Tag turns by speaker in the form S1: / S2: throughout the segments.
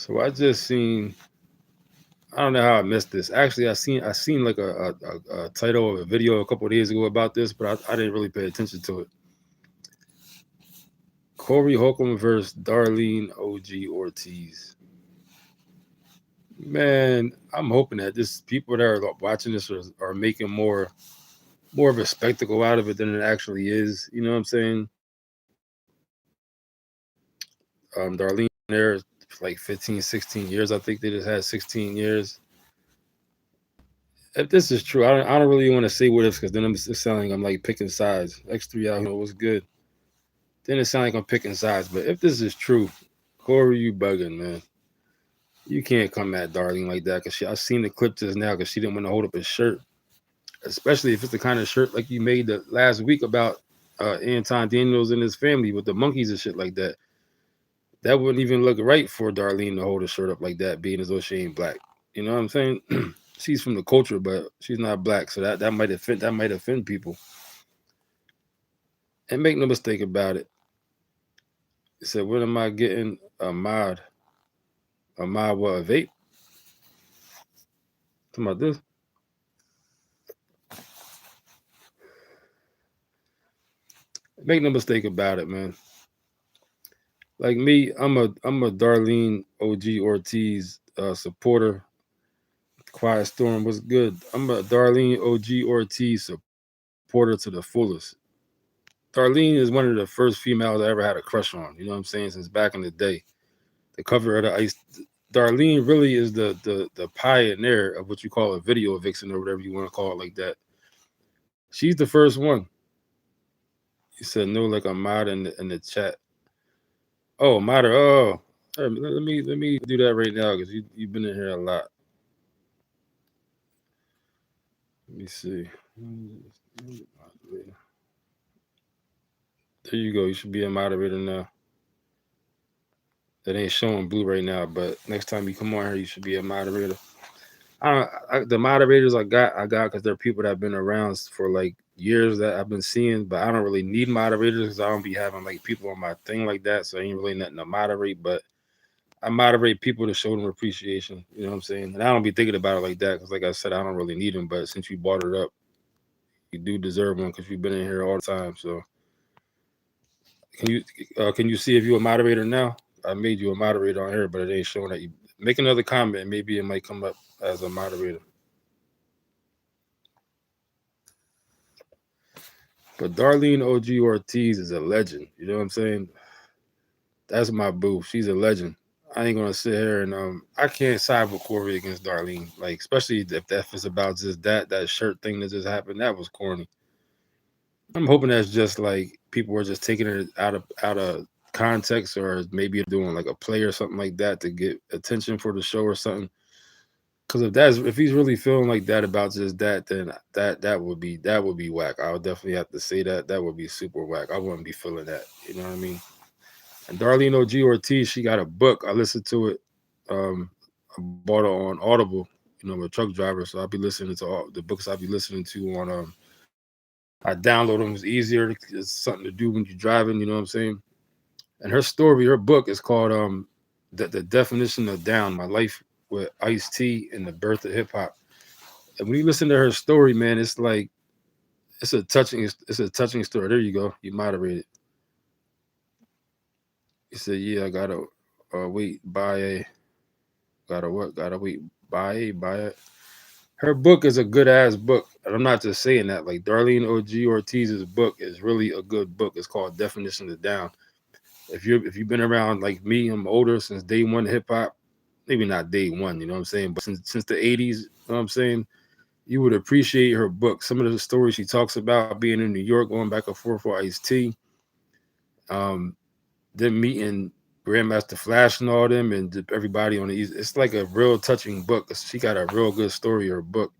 S1: So I just seen. I don't know how I missed this. Actually, I seen like a title of a video a couple of days ago about this, but I didn't really pay attention to it. Corey Holcomb versus Darlene OG Ortiz. Man, I'm hoping that this people that are watching this are making more of a spectacle out of it than it actually is. You know what I'm saying? Darlene there for like 15, 16 years. I think they just had 16 years. If this is true, I don't really want to say what ifs because then I'm just sounding like I'm like picking sides. X3 out here was good. Then it sounds like I'm picking sides. But if this is true, Corey, you bugging, man. You can't come at Darlene like that because I seen the clip just now because she didn't want to hold up his shirt, especially if it's the kind of shirt like you made the last week about Anton Daniels and his family with the monkeys and shit like that. That wouldn't even look right for Darlene to hold her shirt up like that, being as though she ain't black. You know what I'm saying? She's from the culture, but she's not black, so that might offend people. And make no mistake about it. He said, "What am I getting? A mod what? A vape? Talking about this? Make no mistake about it, man. Like me, I'm a Darlene OG Ortiz supporter. Quiet Storm was good. I'm a Darlene OG Ortiz supporter to the fullest. Darlene is one of the first females I ever had a crush on. You know what I'm saying? Since back in the day, the cover of the Ice. Darlene really is the pioneer of what you call a video vixen or whatever you want to call it like that. She's the first one. He said no, like a mod in the chat. Oh, modder. Oh, let me do that right now because you've been in here a lot. Let me see. There you go. You should be a moderator now. That ain't showing blue right now, but next time you come on here, you should be a moderator. The moderators I got because they're people that have been around for like years that I've been seeing, but I don't really need moderators because I don't be having like people on my thing like that, so ain't really nothing to moderate. But I moderate people to show them appreciation. You know what I'm saying? And I don't be thinking about it like that because, like I said, I don't really need them. But since you brought it up, you do deserve one because you've been in here all the time. So can you can you see if you're a moderator now? I made you a moderator on here, but it ain't showing that you make another comment. Maybe it might come up as a moderator. But Darlene OG Ortiz is a legend. You know what I'm saying? That's my boo. She's a legend. I ain't gonna sit here and I can't side with Corey against Darlene. Like especially if that is about just that shirt thing that just happened. That was corny. I'm hoping that's just like people were just taking it out of context or maybe doing like a play or something like that to get attention for the show or something. Because if he's really feeling like that about just that, then that would be whack. I would definitely have to say that would be super whack. I wouldn't be feeling that. You know what I mean? And Darlene OG Ortiz, she got a book. I listened to it. I bought it on Audible. You know, I'm a truck driver, so I'll be listening to all the books I'll be listening to on. I download them. It's easier. It's something to do when you're driving. You know what I'm saying? And her book is called the definition of down. My life with Ice T and the birth of hip hop. And when you listen to her story, man, it's like it's a touching story. There you go. You moderated. He said, "Yeah, I gotta wait. Buy a gotta what? Gotta wait. Buy it." Her book is a good ass book, and I'm not just saying that. Like Darlene OG Ortiz's book is really a good book. It's called Definition of Down. If you've been around like me, I'm older since day one hip hop. Maybe not day one, you know what I'm saying, but since the '80s, you know what I'm saying. You would appreciate her book. Some of the stories she talks about being in New York, going back and forth for Ice T, um, them meeting Grandmaster Flash and all them, and everybody on the East. It's like a real touching book. She got a real good story. Her book,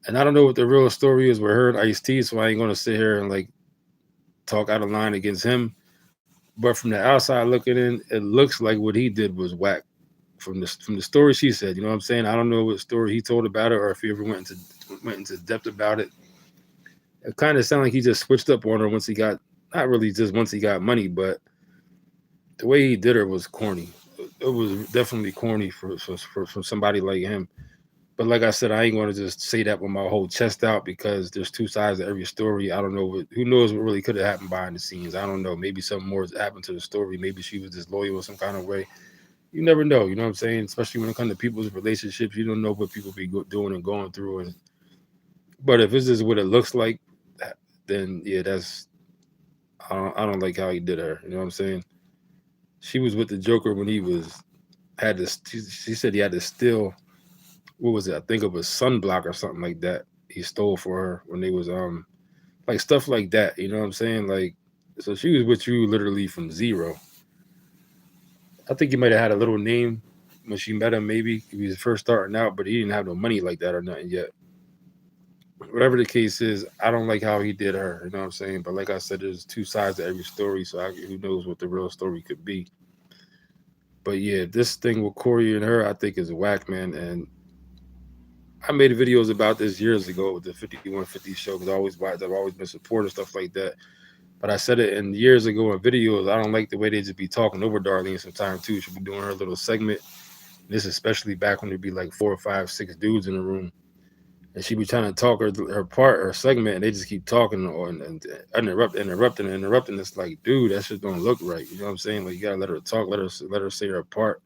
S1: and I don't know what the real story is with her and Ice T, so I ain't gonna sit here and like talk out of line against him. But from the outside looking in, it looks like what he did was whack. From the story she said, you know what I'm saying? I don't know what story he told about it or if he ever went into depth about it. It kind of sounded like he just switched up on her once he got not really just once he got money, but the way he did her was corny. it was definitely corny for somebody like him. But like I said, I ain't going to just say that with my whole chest out because there's two sides to every story. I don't know who knows what really could have happened behind the scenes. I don't know. Maybe something more has happened to the story. Maybe she was disloyal in some kind of way. You never know. You know what I'm saying? Especially when it comes to people's relationships, you don't know what people be doing and going through. And but if this is what it looks like, then yeah, that's I don't like how he did her. You know what I'm saying? She was with the Joker when he was had this. She said he had to steal what was it? I think it was sunblock or something like that. He stole for her when they was like stuff like that. You know what I'm saying? Like so she was with you literally from zero. I think he might have had a little name when she met him. Maybe he was first starting out, but he didn't have no money like that or nothing yet. Whatever the case is, I don't like how he did her. You know what I'm saying? But like I said, there's two sides to every story, so who knows what the real story could be. But yeah, this thing with Corey and her, I think is whack, man. And I made videos about this years ago with the 5150 show because I've always been supportive stuff like that. But I said it in years ago in videos. I don't like the way they just be talking over Darlene sometimes too. She'll be doing her little segment. This especially back when there'd be like four or five, six dudes in the room, and she be trying to talk her part her segment, and they just keep talking and interrupting. It's like, dude, that shit don't look right. You know what I'm saying? Like you gotta let her talk, let her say her part,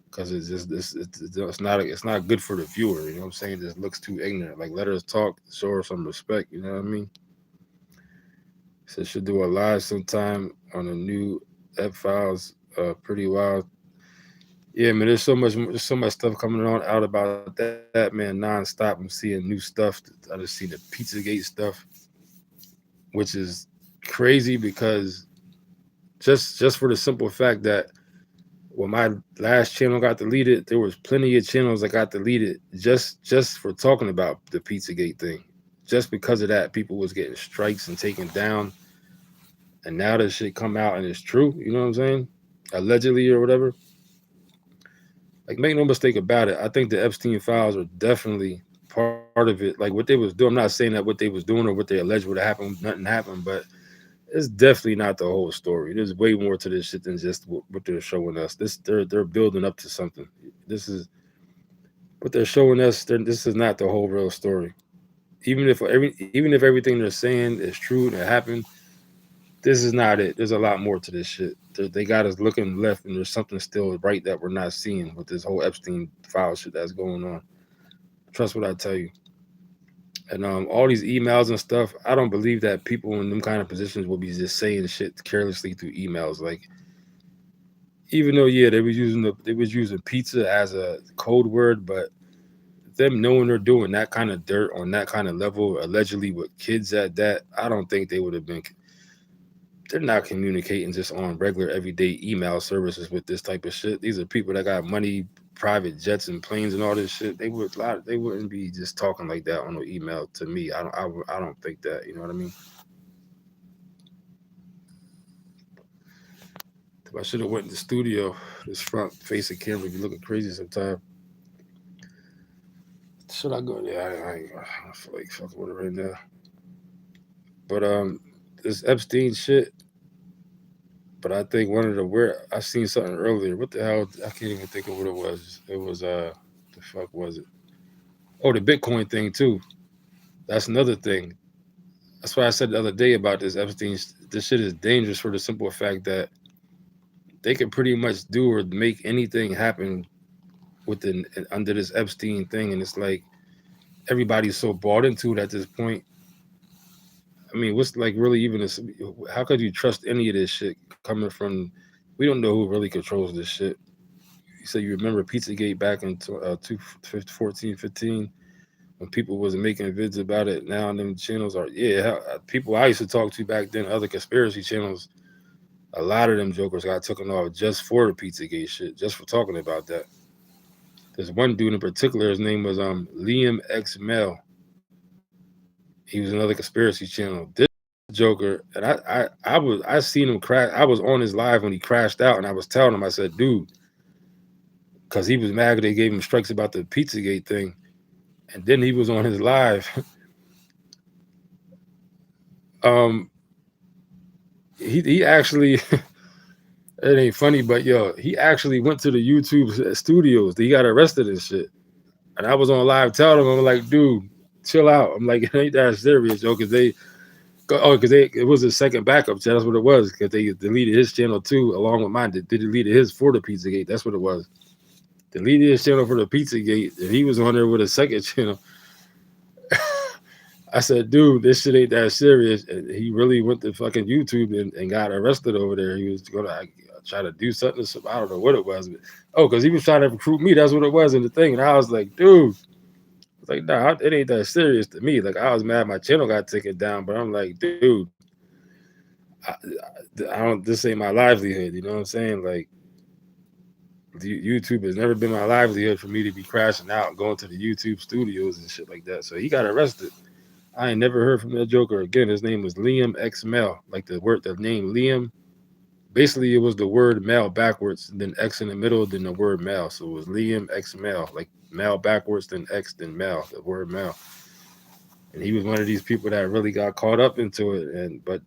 S1: because it's just it's not good for the viewer. You know what I'm saying? It just looks too ignorant. Like let her talk, show her some respect. You know what I mean? So she'll do a live sometime on the new F Files. Pretty wild. Yeah, man. There's so much stuff coming on out about that, man. Nonstop. I'm seeing new stuff. I just seen the PizzaGate stuff, which is crazy because just for the simple fact that when my last channel got deleted, there was plenty of channels that got deleted just for talking about the PizzaGate thing. Just because of that, people was getting strikes and taken down, and now this shit come out and it's true. You know what I'm saying? Allegedly or whatever. Like, make no mistake about it. I think the Epstein files are definitely part of it. Like what they was doing. I'm not saying that what they was doing or what they alleged would have happened, nothing happened, but it's definitely not the whole story. There's way more to this shit than just what they're showing us. They're building up to something. This is what they're showing us. This is not the whole real story. Even if everything they're saying is true and it happened, this is not it. There's a lot more to this shit. They got us looking left, and there's something still right that we're not seeing with this whole Epstein file shit that's going on. Trust what I tell you. And all these emails and stuff, I don't believe that people in them kind of positions will be just saying shit carelessly through emails. Like, even though yeah, they was using pizza as a code word, but them knowing they're doing that kind of dirt on that kind of level, allegedly with kids at that, I don't think they would have been. They're not communicating just on regular everyday email services with this type of shit. These are people that got money, private jets and planes and all this shit. They wouldn't be just talking like that on the email to me. I don't think that. You know what I mean? If I should have went in the studio. This front facing camera be looking crazy sometimes. Should I go? Yeah, I feel like fucking with it right now. But this Epstein shit. But I think one of the where I seen something earlier. What the hell? I can't even think of what it was. It was the fuck was it? Oh, the Bitcoin thing too. That's another thing. That's why I said the other day about this Epstein. This shit is dangerous for the simple fact that they can pretty much do or make anything happen within under this Epstein thing, and it's like everybody's so bought into it at this point. I mean, what's like really even this? How could you trust any of this shit coming from? We don't know who really controls this shit. You say you remember Pizzagate back in 2014, 15, when people was making vids about it. Now them channels are people I used to talk to back then, other conspiracy channels. A lot of them jokers got taken off just for the Pizzagate shit, just for talking about that. There's one dude in particular. His name was Liam X Mel. He was another conspiracy channel. This Joker, and I seen him crash. I was on his live when he crashed out, and I was telling him, I said, dude, because he was mad they gave him strikes about the Pizzagate thing, and then he was on his live. um, he actually It ain't funny, but yo, he actually went to the YouTube studios. He got arrested and shit. And I was on live telling him, I'm like, dude, chill out. I'm like, it ain't that serious, yo, because it was a second backup channel. That's what it was, because they deleted his channel too, along with mine. They deleted his for the Pizzagate. That's what it was. Deleted his channel for the Pizzagate, and he was on there with a second channel. I said, dude, this shit ain't that serious. And he really went to fucking YouTube and got arrested over there. He was gonna try to do something. I don't know what it was. But, because he was trying to recruit me. That's what it was in the thing. And I was like, dude. Like, nah, it ain't that serious to me. Like, I was mad my channel got taken down, but I'm like, dude, I don't. This ain't my livelihood. You know what I'm saying? Like, YouTube has never been my livelihood for me to be crashing out and going to the YouTube studios and shit like that. So he got arrested. I ain't never heard from that Joker again. His name was Liam X Mel, like the name Liam. Basically, it was the word Mel backwards, and then X in the middle, then the word Mel. So it was Liam X Mel, like Mel backwards, then X, then Mel, the word Mel. And he was one of these people that really got caught up into it. But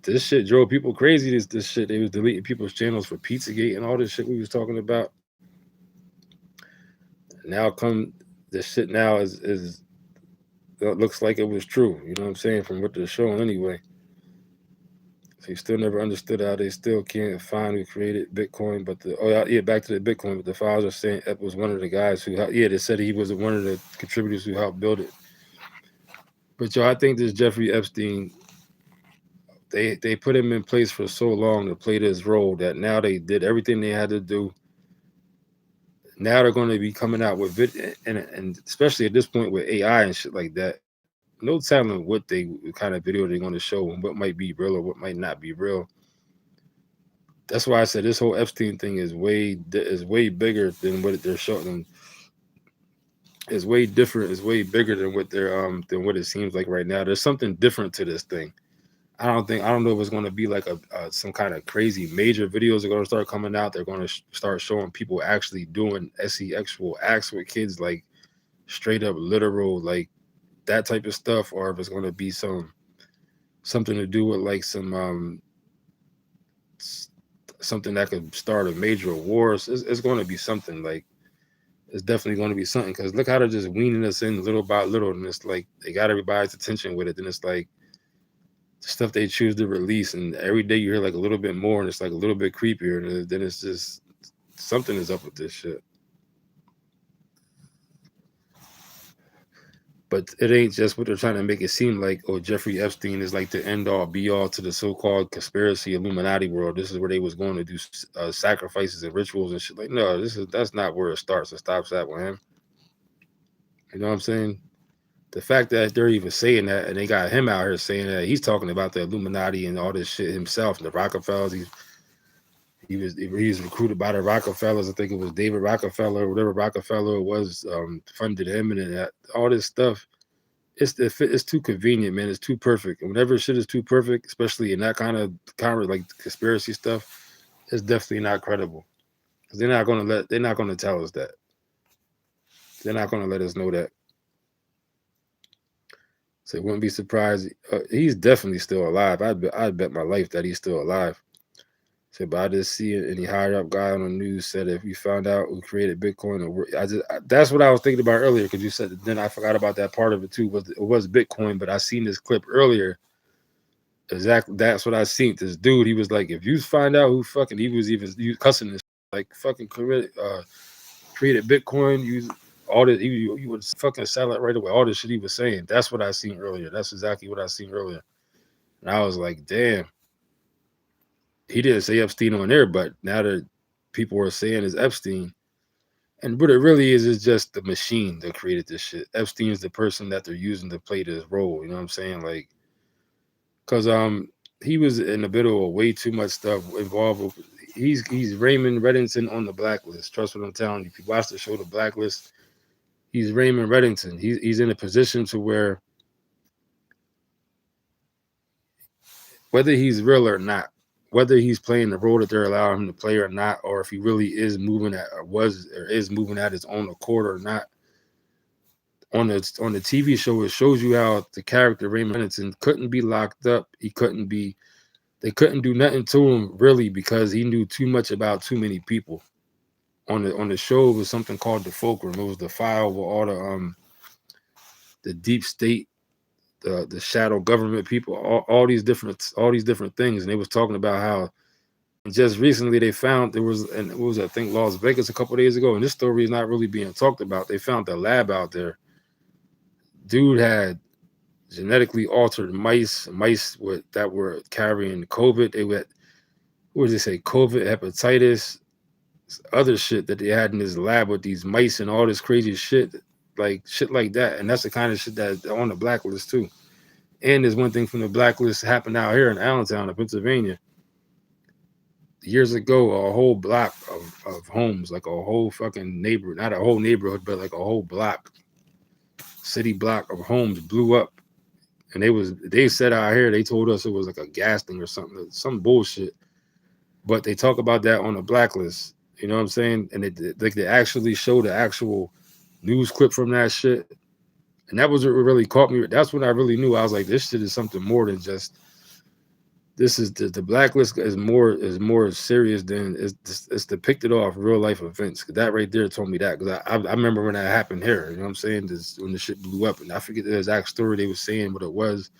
S1: this shit drove people crazy. This shit, they was deleting people's channels for Pizzagate and all this shit we was talking about. Now come this shit now is it looks like it was true. You know what I'm saying? From what they're showing anyway. So you still never understood how they still can't find who created Bitcoin. But back to the Bitcoin. But the files are saying Ep was one of the guys who they said he was one of the contributors who helped build it. But I think this Jeffrey Epstein, they put him in place for so long to play this role that now they did everything they had to do. Now they're going to be coming out with and especially at this point with AI and shit like that. No telling what kind of video they're going to show and what might be real or what might not be real. That's why I said this whole Epstein thing is way bigger than what they're showing. It's way different. It's way bigger than what it seems like right now. There's something different to this thing. I don't know if it's going to be like some kind of crazy major videos are going to start coming out. They're going to start showing people actually doing actual acts with kids, like straight up literal, like that type of stuff, or if it's going to be something to do with like some something that could start a major war. It's going to be something. Like, it's definitely going to be something, because look how they're just weaning us in little by little, and it's like they got everybody's attention with it. Then it's like the stuff they choose to release, and every day you hear like a little bit more, and it's like a little bit creepier, and then it's just something is up with this shit. But it ain't just what they're trying to make it seem like. Oh, Jeffrey Epstein is like the end all be all to the so-called conspiracy Illuminati world. This is where they was going to do sacrifices and rituals and shit. Like, no, that's not where it starts and stops at with him. You know what I'm saying? The fact that they're even saying that, and they got him out here saying that, he's talking about the Illuminati and all this shit himself, and the Rockefellers. He was recruited by the Rockefellers. I think it was David Rockefeller, or whatever Rockefeller was, funded him, and that all this stuff. It's too convenient, man. It's too perfect. And whenever shit is too perfect, especially in that kind of like conspiracy stuff, it's definitely not credible. Because they're not gonna tell us that. They're not gonna let us know that. So wouldn't be surprised. He's definitely still alive. I'd bet my life that he's still alive. So, but I just see any higher up guy on the news said if you found out who created Bitcoin, that's what I was thinking about earlier, because you said that. Then I forgot about that part of it too. It was Bitcoin, but I seen this clip earlier. Exactly, that's what I seen. This dude, he was like, if you find out who fucking, he was cussing this, like fucking created Bitcoin, use all this, he would fucking sell it right away. All this shit he was saying. That's what I seen earlier. That's exactly what I seen earlier. And I was like, damn. He didn't say Epstein on there, but now that people are saying is Epstein, and what it really is just the machine that created this shit. Epstein is the person that they're using to play this role. You know what I'm saying? Like, because he was in the middle of way too much stuff involved with. He's Raymond Reddington on the blacklist. Trust what I'm telling you. If you watch the show The Blacklist, he's Raymond Reddington. He's in a position to where whether he's real or not, whether he's playing the role that they're allowing him to play or not, or if he really is moving at is moving at his own accord or not. On the TV show, it shows you how the character Raymond Reddington couldn't be locked up. He couldn't be They couldn't do nothing to him really because he knew too much about too many people. On the show, it was something called the Fulcrum. It was the file with all the deep state, the shadow government people, all these different things. And they was talking about how just recently they found there was, and it was I think Las Vegas a couple of days ago, and this story is not really being talked about. They found a lab out there. Dude had genetically altered mice that were carrying COVID. They were, what did they say, COVID, hepatitis, other shit that they had in this lab with these mice and all this crazy shit, like shit like that. And that's the kind of shit that's on the blacklist too. And there's one thing from the blacklist happened out here in Allentown, in Pennsylvania. Years ago, a whole block of homes, like a whole fucking neighborhood, not a whole neighborhood, but like a whole block, city block of homes blew up. And they said out here, they told us it was like a gas thing or something, some bullshit. But they talk about that on the blacklist. You know what I'm saying? And they actually show the actual news clip from that shit. And that was what really caught me. That's when I really knew. I was like, this shit is something more than just. This is the blacklist is more serious than it's depicted off real life events. Cause that right there told me that. Because I remember when that happened here. You know what I'm saying? When the shit blew up, and I forget the exact story they was saying what it was.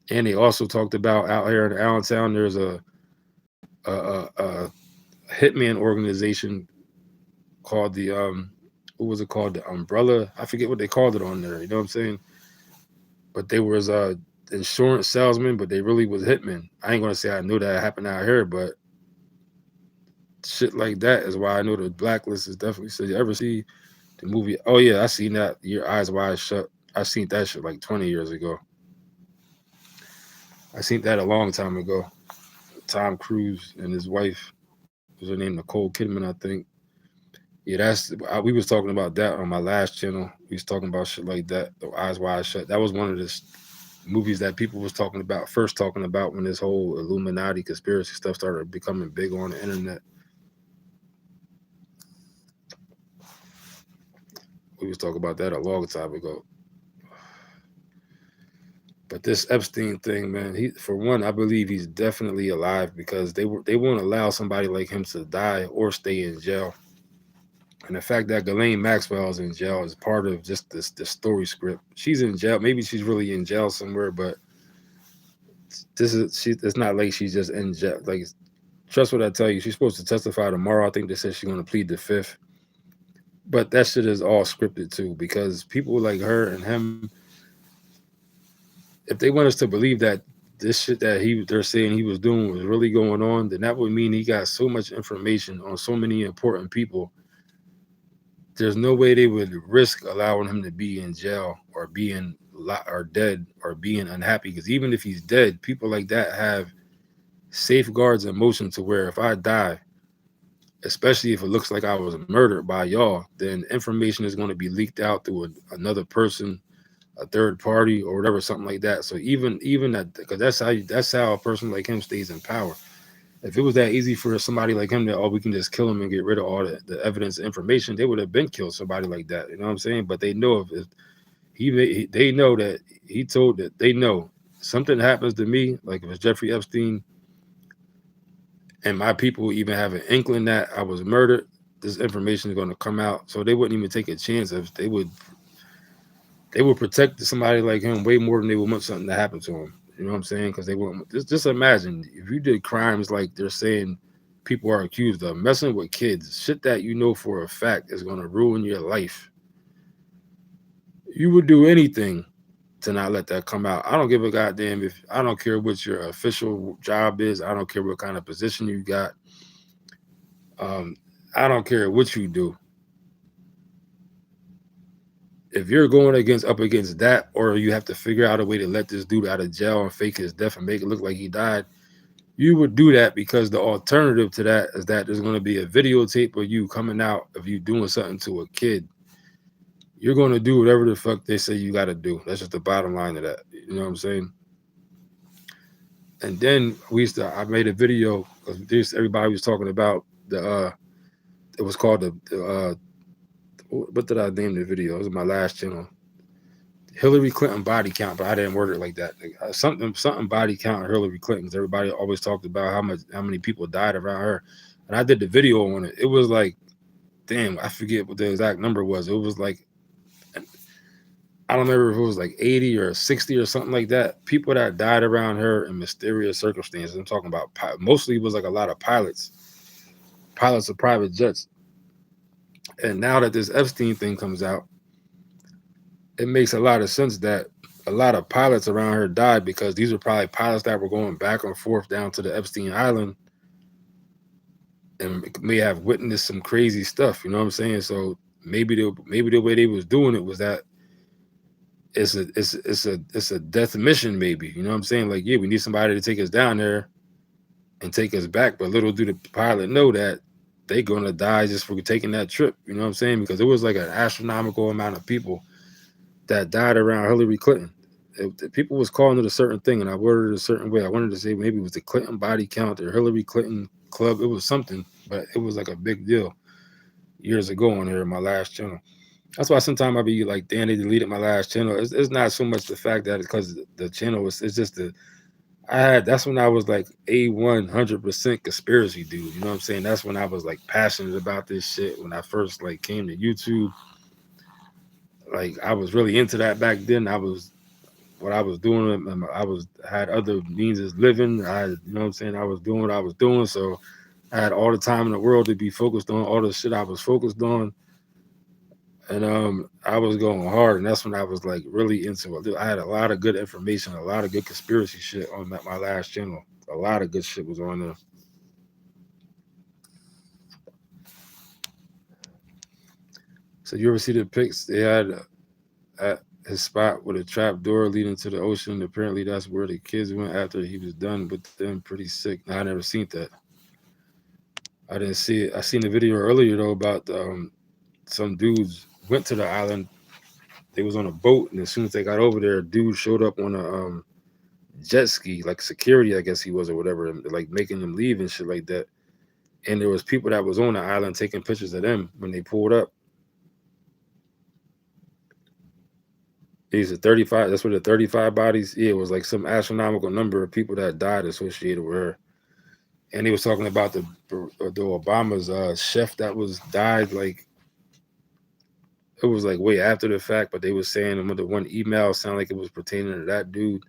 S1: And they also talked about out here in Allentown, there's a hitman organization called the what was it called, the Umbrella, I forget what they called it on there, you know what I'm saying, but they was insurance salesman, but they really was hitmen. I ain't gonna say I knew that happened out here, but shit like that is why I know the blacklist is definitely. So you ever see the movie? Oh yeah, I seen that, Your Eyes Wide Shut. I seen that shit like 20 years ago. I seen that a long time ago. Tom Cruise and his wife, was her name Nicole Kidman, I think. Yeah, we was talking about that on my last channel. We was talking about shit like that. The Eyes Wide Shut. That was one of the movies that people was talking about when this whole Illuminati conspiracy stuff started becoming big on the internet. We was talking about that a long time ago. But this Epstein thing, man, for one, I believe he's definitely alive because they won't allow somebody like him to die or stay in jail. And the fact that Ghislaine Maxwell is in jail is part of just this story script. She's in jail. Maybe she's really in jail somewhere, but it's not like she's just in jail. Like, trust what I tell you. She's supposed to testify tomorrow. I think they said she's going to plead the 5th. But that shit is all scripted too, because people like her and him, if they want us to believe that this shit that they're saying he was doing was really going on, then that would mean he got so much information on so many important people. There's no way they would risk allowing him to be in jail or being or dead or being unhappy. Because even if he's dead, people like that have safeguards in motion to where if I die, especially if it looks like I was murdered by y'all, then information is going to be leaked out through another person, a third party, or whatever, something like that. So even that, because that's how a person like him stays in power. If it was that easy for somebody like him that, we can just kill him and get rid of all the evidence and information, they would have been killed somebody like that. You know what I'm saying? But they know they know that he told that they know something happens to me, like if it's Jeffrey Epstein, and my people even have an inkling that I was murdered, this information is going to come out. So they wouldn't even take a chance. If they would protect somebody like him way more than they would want something to happen to him. You know what I'm saying? Because they wouldn't. Just imagine if you did crimes like they're saying people are accused of, messing with kids, shit that you know for a fact is going to ruin your life. You would do anything to not let that come out. I don't give a goddamn I don't care what your official job is. I don't care what kind of position you got. I don't care what you do. If you're going up against that, or you have to figure out a way to let this dude out of jail and fake his death and make it look like he died, you would do that, because the alternative to that is that there's going to be a videotape of you coming out of you doing something to a kid. You're going to do whatever the fuck they say you got to do. That's just the bottom line of that. You know what I'm saying? And then I made a video because everybody was talking about it was called what did I name the video? It was my last channel. Hillary Clinton body count, but I didn't word it like that. Like, something body count Hillary Clinton. 'Cause everybody always talked about how many people died around her, and I did the video on it. It was like, damn, I forget what the exact number was. It was like, I don't remember if it was like 80 or 60 or something like that. People that died around her in mysterious circumstances. I'm talking about mostly it was like a lot of pilots of private jets. And now that this Epstein thing comes out, it makes a lot of sense that a lot of pilots around her died because these were probably pilots that were going back and forth down to the Epstein Island and may have witnessed some crazy stuff. You know what I'm saying? So maybe the way they was doing it was that it's a death mission. Maybe, you know what I'm saying? Like, yeah, we need somebody to take us down there and take us back, but little do the pilot know that they gonna die just for taking that trip. You know what I'm saying? Because it was like an astronomical amount of people that died around Hillary Clinton. People was calling it a certain thing, and I worded it a certain way. I wanted to say maybe it was the Clinton body count or Hillary Clinton club. It was something, but it was like a big deal years ago on here in my last channel. That's why sometimes I be like, damn, they deleted my last channel. It's not so much the fact that it's because the channel was, it's just that's when I was like a 100% conspiracy dude. You know what I'm saying? That's when I was like passionate about this shit. When I first like came to YouTube, like I was really into that back then. What I was doing. Had other means of living. You know what I'm saying? I was doing what I was doing. So I had all the time in the world to be focused on all the shit I was focused on. And I was going hard, and that's when I was like really into it. I had a lot of good information, a lot of good conspiracy shit on my last channel. A lot of good shit was on there. So you ever see the pics they had at his spot with a trap door leading to the ocean? Apparently, that's where the kids went after he was done with them. Pretty sick. Now, I never seen that. I didn't see it. I seen the video earlier though about some dudes went to the island. They was on a boat, and as soon as they got over there, a dude showed up on a jet ski, like security, I guess he was or whatever, and like making them leave and shit like that. And there was people that was on the island taking pictures of them when they pulled up. These are 35. That's where the 35 bodies. Yeah, it was like some astronomical number of people that died associated with her. And he was talking about the Obama's chef that was died. Like it was like way after the fact, but they was saying the one email sounded like it was pertaining to that dude,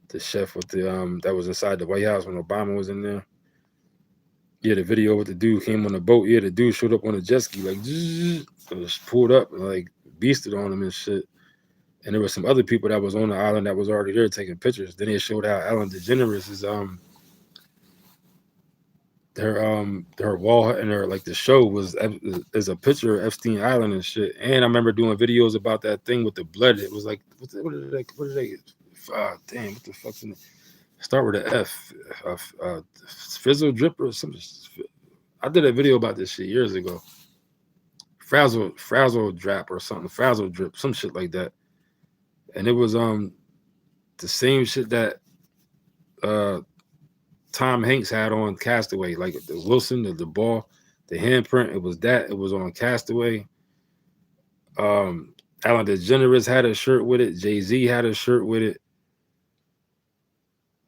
S1: the chef with the that was inside the White House when Obama was in there. Yeah, the video with the dude came on the boat. Yeah, the dude showed up on a jet ski, like just pulled up and like beasted on him and shit. And there was some other people that was on the island that was already there taking pictures. Then they showed how Ellen DeGeneres is her wall and her like the show was is a picture of Epstein Island and shit. And I remember doing videos about that thing with the blood. It was like what did they damn, what the fuck's in it? Start with an F, Fizzle Drip or something. I did a video about this shit years ago. Frazzle Drap or something, Frazzle Drip, some shit like that. And it was the same shit that Tom Hanks had on Castaway, like the Wilson, the ball, the handprint. It was that. It was on Castaway. Ellen DeGeneres had a shirt with it. Jay-Z had a shirt with it.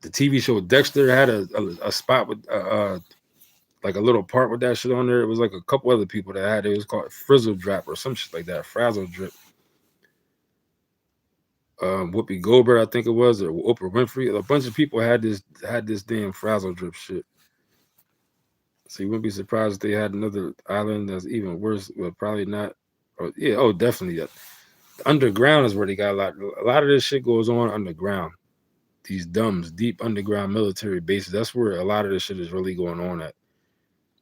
S1: The TV show Dexter had a spot with like a little part with that shit on there. It was like a couple other people that had it. It was called Frizzle Drop or some shit like that. Frazzle Drip. Whoopi Goldberg, I think it was, or Oprah Winfrey. A bunch of people had this damn Frazzle Drip shit. So you wouldn't be surprised if they had another island that's even worse. Well, probably not. Definitely. Underground is where they got a lot of this shit goes on underground. These deep underground military bases. That's where a lot of this shit is really going on at.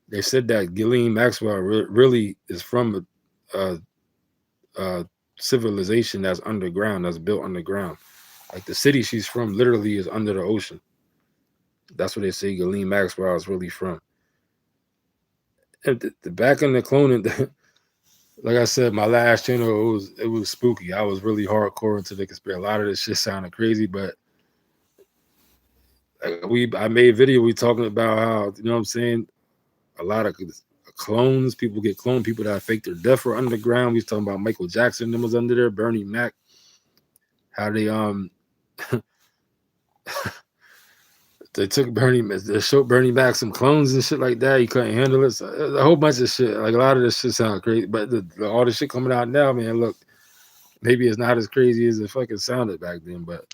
S1: They said that Ghislaine Maxwell really is from a civilization that's underground, that's built underground. Like the city she's from literally is under the ocean. That's where they say Ghislaine Maxwell is really from. And the back in the cloning, like I said, my last channel, it was spooky. I was really hardcore into the conspiracy. A lot of this shit sounded crazy, but I made a video we talking about how, you know what I'm saying, a lot of clones, people get cloned, people that fake their death were underground. We was talking about Michael Jackson that was under there, Bernie Mac. how they took Bernie, they showed Bernie back some clones and shit like that. He couldn't handle it. So, a whole bunch of shit. Like a lot of this shit sounds crazy, but all the shit coming out now, man. Look, maybe it's not as crazy as it fucking sounded back then, but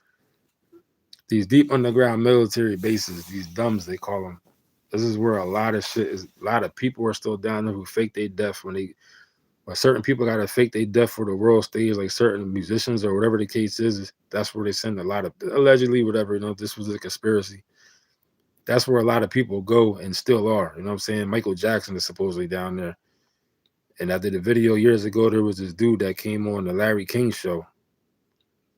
S1: these deep underground military bases, these dumbs they call them. This is where a lot of shit is. A lot of people are still down there who fake their death when they. But certain people got to fake their death for the world stage, like certain musicians or whatever the case is. That's where they send a lot of allegedly whatever. This was a conspiracy. That's where a lot of people go and still are. You know what I'm saying? Michael Jackson is supposedly down there. And I did a video years ago. There was this dude that came on the Larry King show,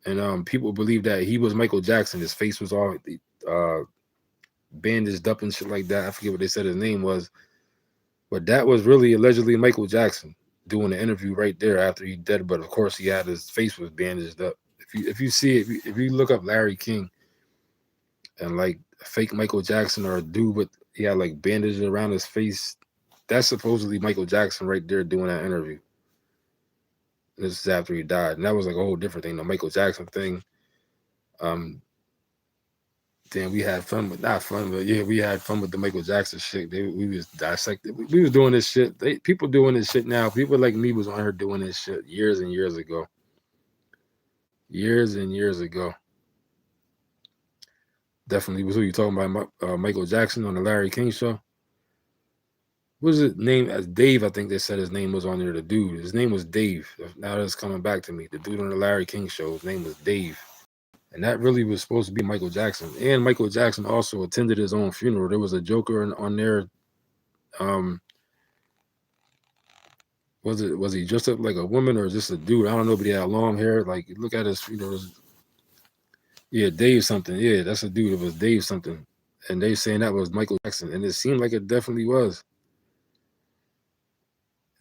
S1: and people believe that he was Michael Jackson. His face was all bandaged up and shit like that. I forget what they said his name was, but that was really allegedly Michael Jackson doing the interview right there after he dead. But of course, he had his face was bandaged up. If you see it, if you look up Larry King and like fake Michael Jackson or a dude with he had like bandages around his face, that's supposedly Michael Jackson right there doing that interview. This is after he died, and that was like a whole different thing. The Michael Jackson thing. Then we had fun with not fun, but yeah, we had fun with the Michael Jackson shit. We was dissected. We was doing this shit. People doing this shit now. People like me was on her doing this shit years and years ago. Years and years ago. Definitely was who you talking about, Michael Jackson on the Larry King show. What was his name? As Dave, I think they said his name was on there. The dude, his name was Dave. Now that's coming back to me. The dude on the Larry King show, his name was Dave. And that really was supposed to be Michael Jackson. And Michael Jackson also attended his own funeral. There was a Joker on there. Was he dressed up like a woman or just a dude? I don't know, but he had long hair. Like, look at his funeral. Yeah, Dave something. Yeah, that's a dude. It was Dave something. And they saying that was Michael Jackson. And it seemed like it definitely was.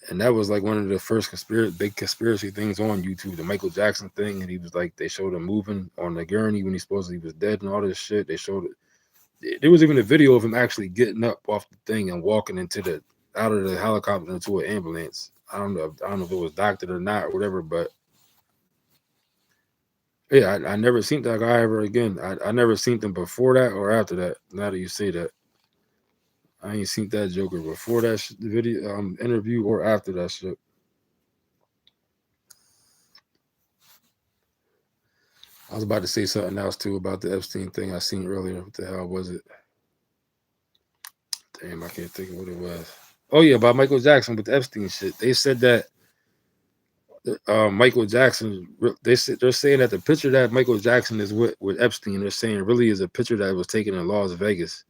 S1: And that was like one of the first big conspiracy things on YouTube, the Michael Jackson thing. And he was like, they showed him moving on the gurney when he supposedly was dead and all this shit. They showed it. There was even a video of him actually getting up off the thing and walking out of the helicopter into an ambulance. I don't know if it was doctored or not or whatever, but yeah, I never seen that guy ever again. I never seen them before that or after that. Now that you say that. I ain't seen that Joker before that video interview or after that shit. I was about to say something else too about the Epstein thing I seen earlier. What the hell was it? Damn, I can't think of what it was. Oh yeah, about Michael Jackson with the Epstein shit. They said that Michael Jackson. They're saying that the picture that Michael Jackson is with Epstein. They're saying really is a picture that was taken in Las Vegas.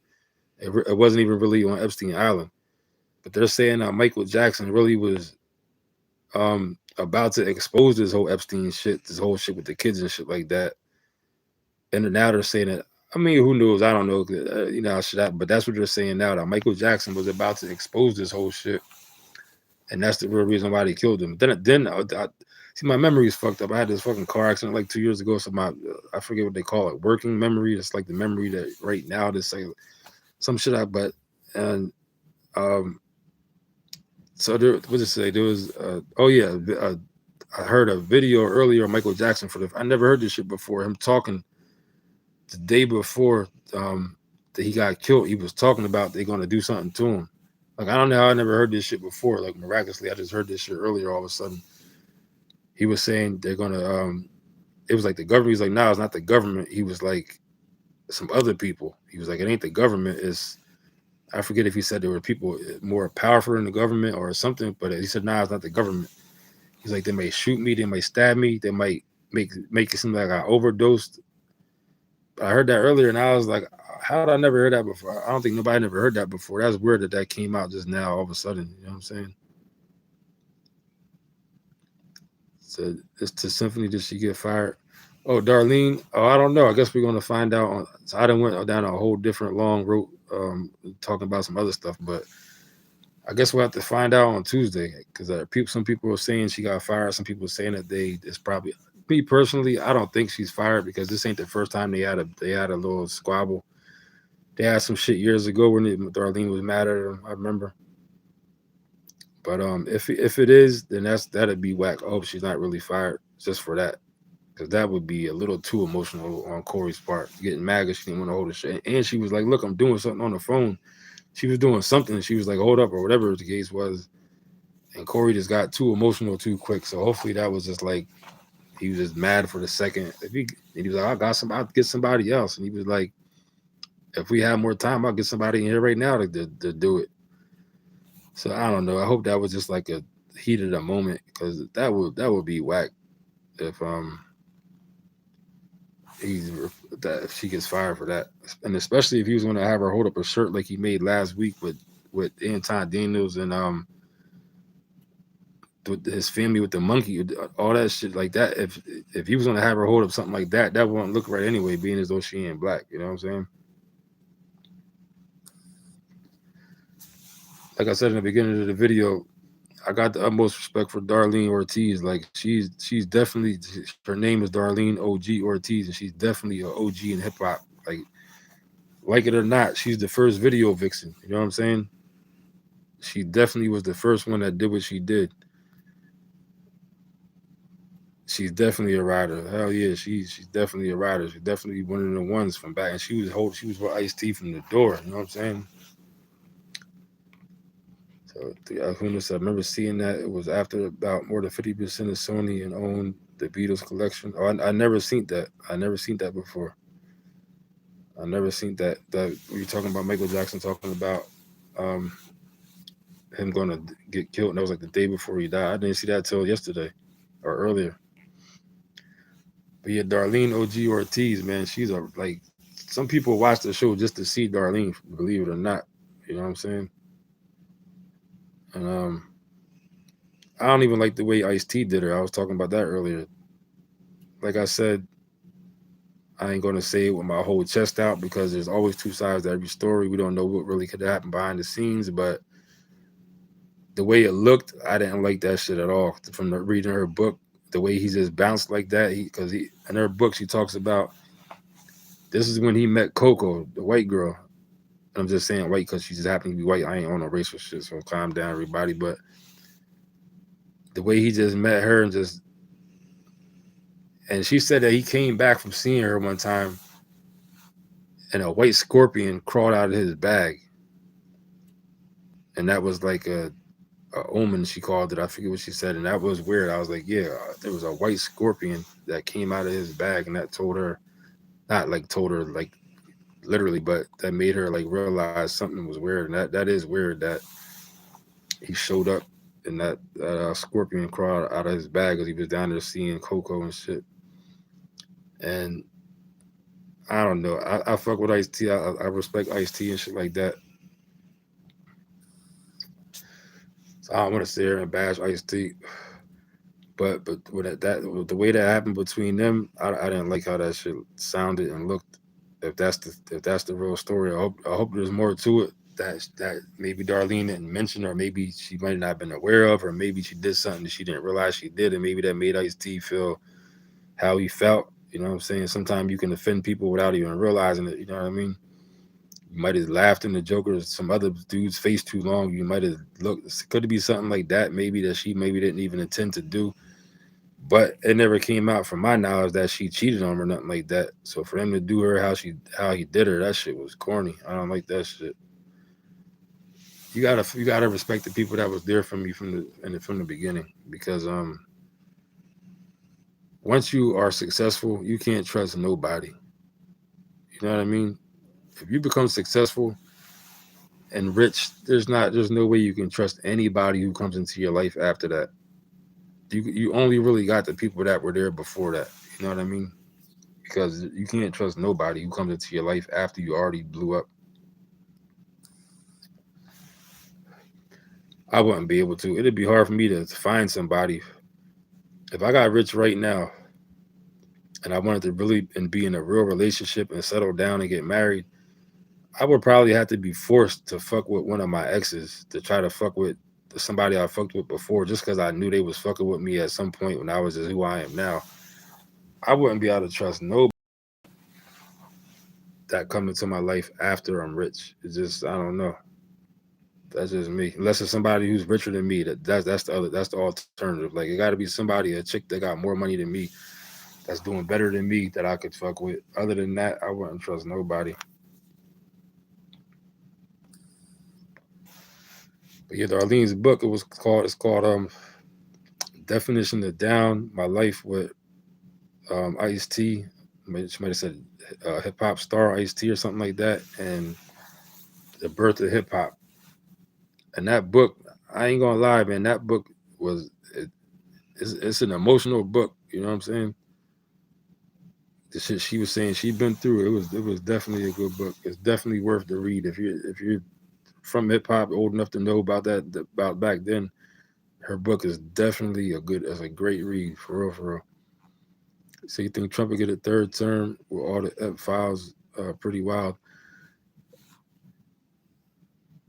S1: It wasn't even really on Epstein Island, but they're saying that Michael Jackson really was about to expose this whole Epstein shit, this whole shit with the kids and shit like that. And now they're saying that. I mean, who knows? I don't know. But that's what they're saying now. That Michael Jackson was about to expose this whole shit, and that's the real reason why they killed him. Then I see my memory is fucked up. I had this fucking car accident like 2 years ago. So I forget what they call it, working memory. It's like the memory that right now that's like some shit so there, what did it say? There was I heard a video earlier of Michael Jackson I never heard this shit before. Him talking the day before that he got killed. He was talking about they're gonna do something to him. Like I don't know how I never heard this shit before. Like miraculously, I just heard this shit earlier all of a sudden. He was saying they're gonna it was like the government. He's like, no, it's not the government. He was like some other people. He was like, it ain't the government, it's I forget if he said there were people more powerful in the government or something, but he said, nah, it's not the government. He's like, they may shoot me, they might stab me, they might make it seem like I overdosed. I heard that earlier, and I was like, how did I never hear that before? I don't think nobody never heard that before. That's weird that came out just now, all of a sudden. You know what I'm saying? So it's to Symphony, did she get fired? Oh, Darlene. Oh, I don't know. I guess we're gonna find out. So I done went down a whole different long route, talking about some other stuff, but I guess we'll have to find out on Tuesday because some people are saying she got fired. Some people are saying that it's probably me personally. I don't think she's fired because this ain't the first time they had a little squabble. They had some shit years ago when Darlene was mad at her. I remember. But if it is, then that'd be whack. I hope she's not really fired just for that. because that would be a little too emotional on Corey's part, getting mad because she didn't want to hold her shit. And she was like, "Look, I'm doing something on the phone." She was doing something. She was like, "Hold up," or whatever the case was. And Corey just got too emotional too quick. So hopefully that was just like he was just mad for the second. And he was like, I'll get somebody else. And he was like, if we have more time, I'll get somebody in here right now to do it. So I don't know. I hope that was just like a heat of the moment because that would be whack if he's that if she gets fired for that, and especially if he was going to have her hold up a shirt like he made last week with Anton Daniels and with his family with the monkey, all that shit like that. If he was going to have her hold up something like that, that wouldn't look right anyway, being as though she ain't black. You know what I'm saying? Like I said in the beginning of the video, I got the utmost respect for Darlene Ortiz. Like she's definitely her name is Darlene OG Ortiz, and she's definitely an OG in hip hop. Like it or not, she's the first video vixen. You know what I'm saying? She definitely was the first one that did what she did. She's definitely a rider. Hell yeah, she's definitely a rider. She's definitely one of the ones from back. And she was with Ice T from the door. You know what I'm saying? So the I remember seeing that it was after about more than 50% of Sony and owned the Beatles collection. Oh, I never seen that. I never seen that before. I never seen that we talking about Michael Jackson talking about um him going to get killed. And that was like the day before he died. I didn't see that till yesterday or earlier. But yeah, Darlene OG Ortiz, man, she's a like some people watch the show just to see Darlene, believe it or not. You know what I'm saying? And I don't even like the way Ice T did her. I was talking about that earlier. Like I said, I ain't gonna say it with my whole chest out because there's always two sides to every story. We don't know what really could happen behind the scenes, but the way it looked, I didn't like that shit at all. From reading her book, the way he just bounced like that, because he in her book she talks about this is when he met Coco, the white girl. I'm just saying white because she just happened to be white. I ain't on no racial shit, so calm down, everybody. But the way he just met her and she said that he came back from seeing her one time, and a white scorpion crawled out of his bag, and that was like a omen she called it. I forget what she said, and that was weird. I was like, yeah, there was a white scorpion that came out of his bag, and that told her, not like told her like literally, but that made her like realize something was weird, and that is weird that he showed up and that scorpion crawled out of his bag because he was down there seeing Coco and shit. And I don't know. I fuck with Ice T. I respect Ice T and shit like that. So I don't want to sit here and bash Ice T. But with that the way that happened between them, I didn't like how that shit sounded and looked. If that's the real story, I hope there's more to it that maybe Darlene didn't mention, or maybe she might not have been aware of, or maybe she did something that she didn't realize she did, and maybe that made Ice T feel how he felt. You know what I'm saying? Sometimes you can offend people without even realizing it. You know what I mean? You might have laughed in the Joker or some other dude's face too long. You might have looked. Could it be something like that? Maybe that she maybe didn't even intend to do. But it never came out from my knowledge that she cheated on him or nothing like that. So for him to do her how he did her, that shit was corny. I don't like that shit. You gotta respect the people that was there from you from the beginning, because once you are successful, you can't trust nobody. You know what I mean? If you become successful and rich, there's no way you can trust anybody who comes into your life after that. You only really got the people that were there before that. You know what I mean? Because you can't trust nobody who comes into your life after you already blew up. I wouldn't be able to. It'd be hard for me to find somebody. If I got rich right now and I wanted to really and be in a real relationship and settle down and get married, I would probably have to be forced to fuck with one of my exes to try to fuck with somebody I fucked with before, just because I knew they was fucking with me at some point when I was just who I am now. I wouldn't be able to trust nobody that come into my life after I'm rich. It's just I don't know. That's just me. Unless it's somebody who's richer than me. That's the alternative. Like it got to be somebody, a chick that got more money than me, that's doing better than me that I could fuck with. Other than that, I wouldn't trust nobody. But yeah, Darlene's book, it's called Definition of Down, My Life with Ice T. She might have said hip hop star Ice T or something like that, and the birth of hip hop. And that book, I ain't gonna lie, man, that book was it's an emotional book. You know what I'm saying? The shit she was saying she'd been through, it was definitely a good book. It's definitely worth the read if you're from hip hop, old enough to know about that about back then. Her book is definitely it's a great read for real, for real. So you think Trump will get a third term with all the Ep files? Pretty wild.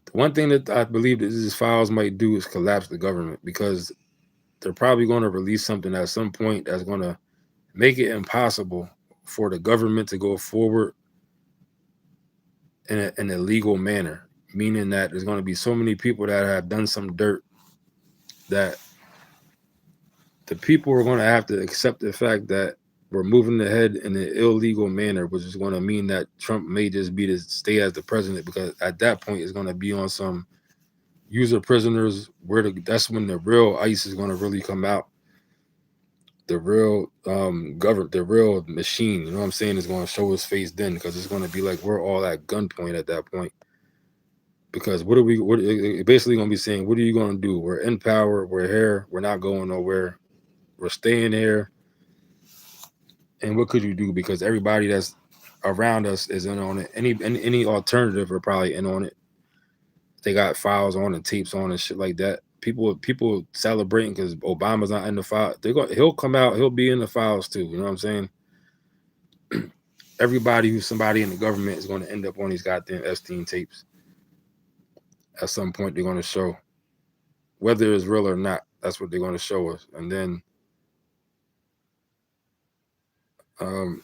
S1: The one thing that I believe that these files might do is collapse the government because they're probably going to release something at some point that's going to make it impossible for the government to go forward in a legal manner. Meaning that there's going to be so many people that have done some dirt that the people are going to have to accept the fact that we're moving ahead in an illegal manner, which is going to mean that Trump may just be to stay as the president because at that point it's going to be on some user prisoners. That's when the real ICE is going to really come out. The real the real machine. You know what I'm saying? Is going to show his face then because it's going to be like we're all at gunpoint at that point. Because what are we? What basically going to be saying? What are you going to do? We're in power. We're here. We're not going nowhere. We're staying here. And what could you do? Because everybody that's around us is in on it. Any alternative are probably in on it. They got files on and tapes on and shit like that. People celebrating because Obama's not in the file. He'll come out. He'll be in the files too. You know what I'm saying? Everybody who's somebody in the government is going to end up on these goddamn Epstein tapes. At some point, they're going to show whether it's real or not. That's what they're going to show us, and then and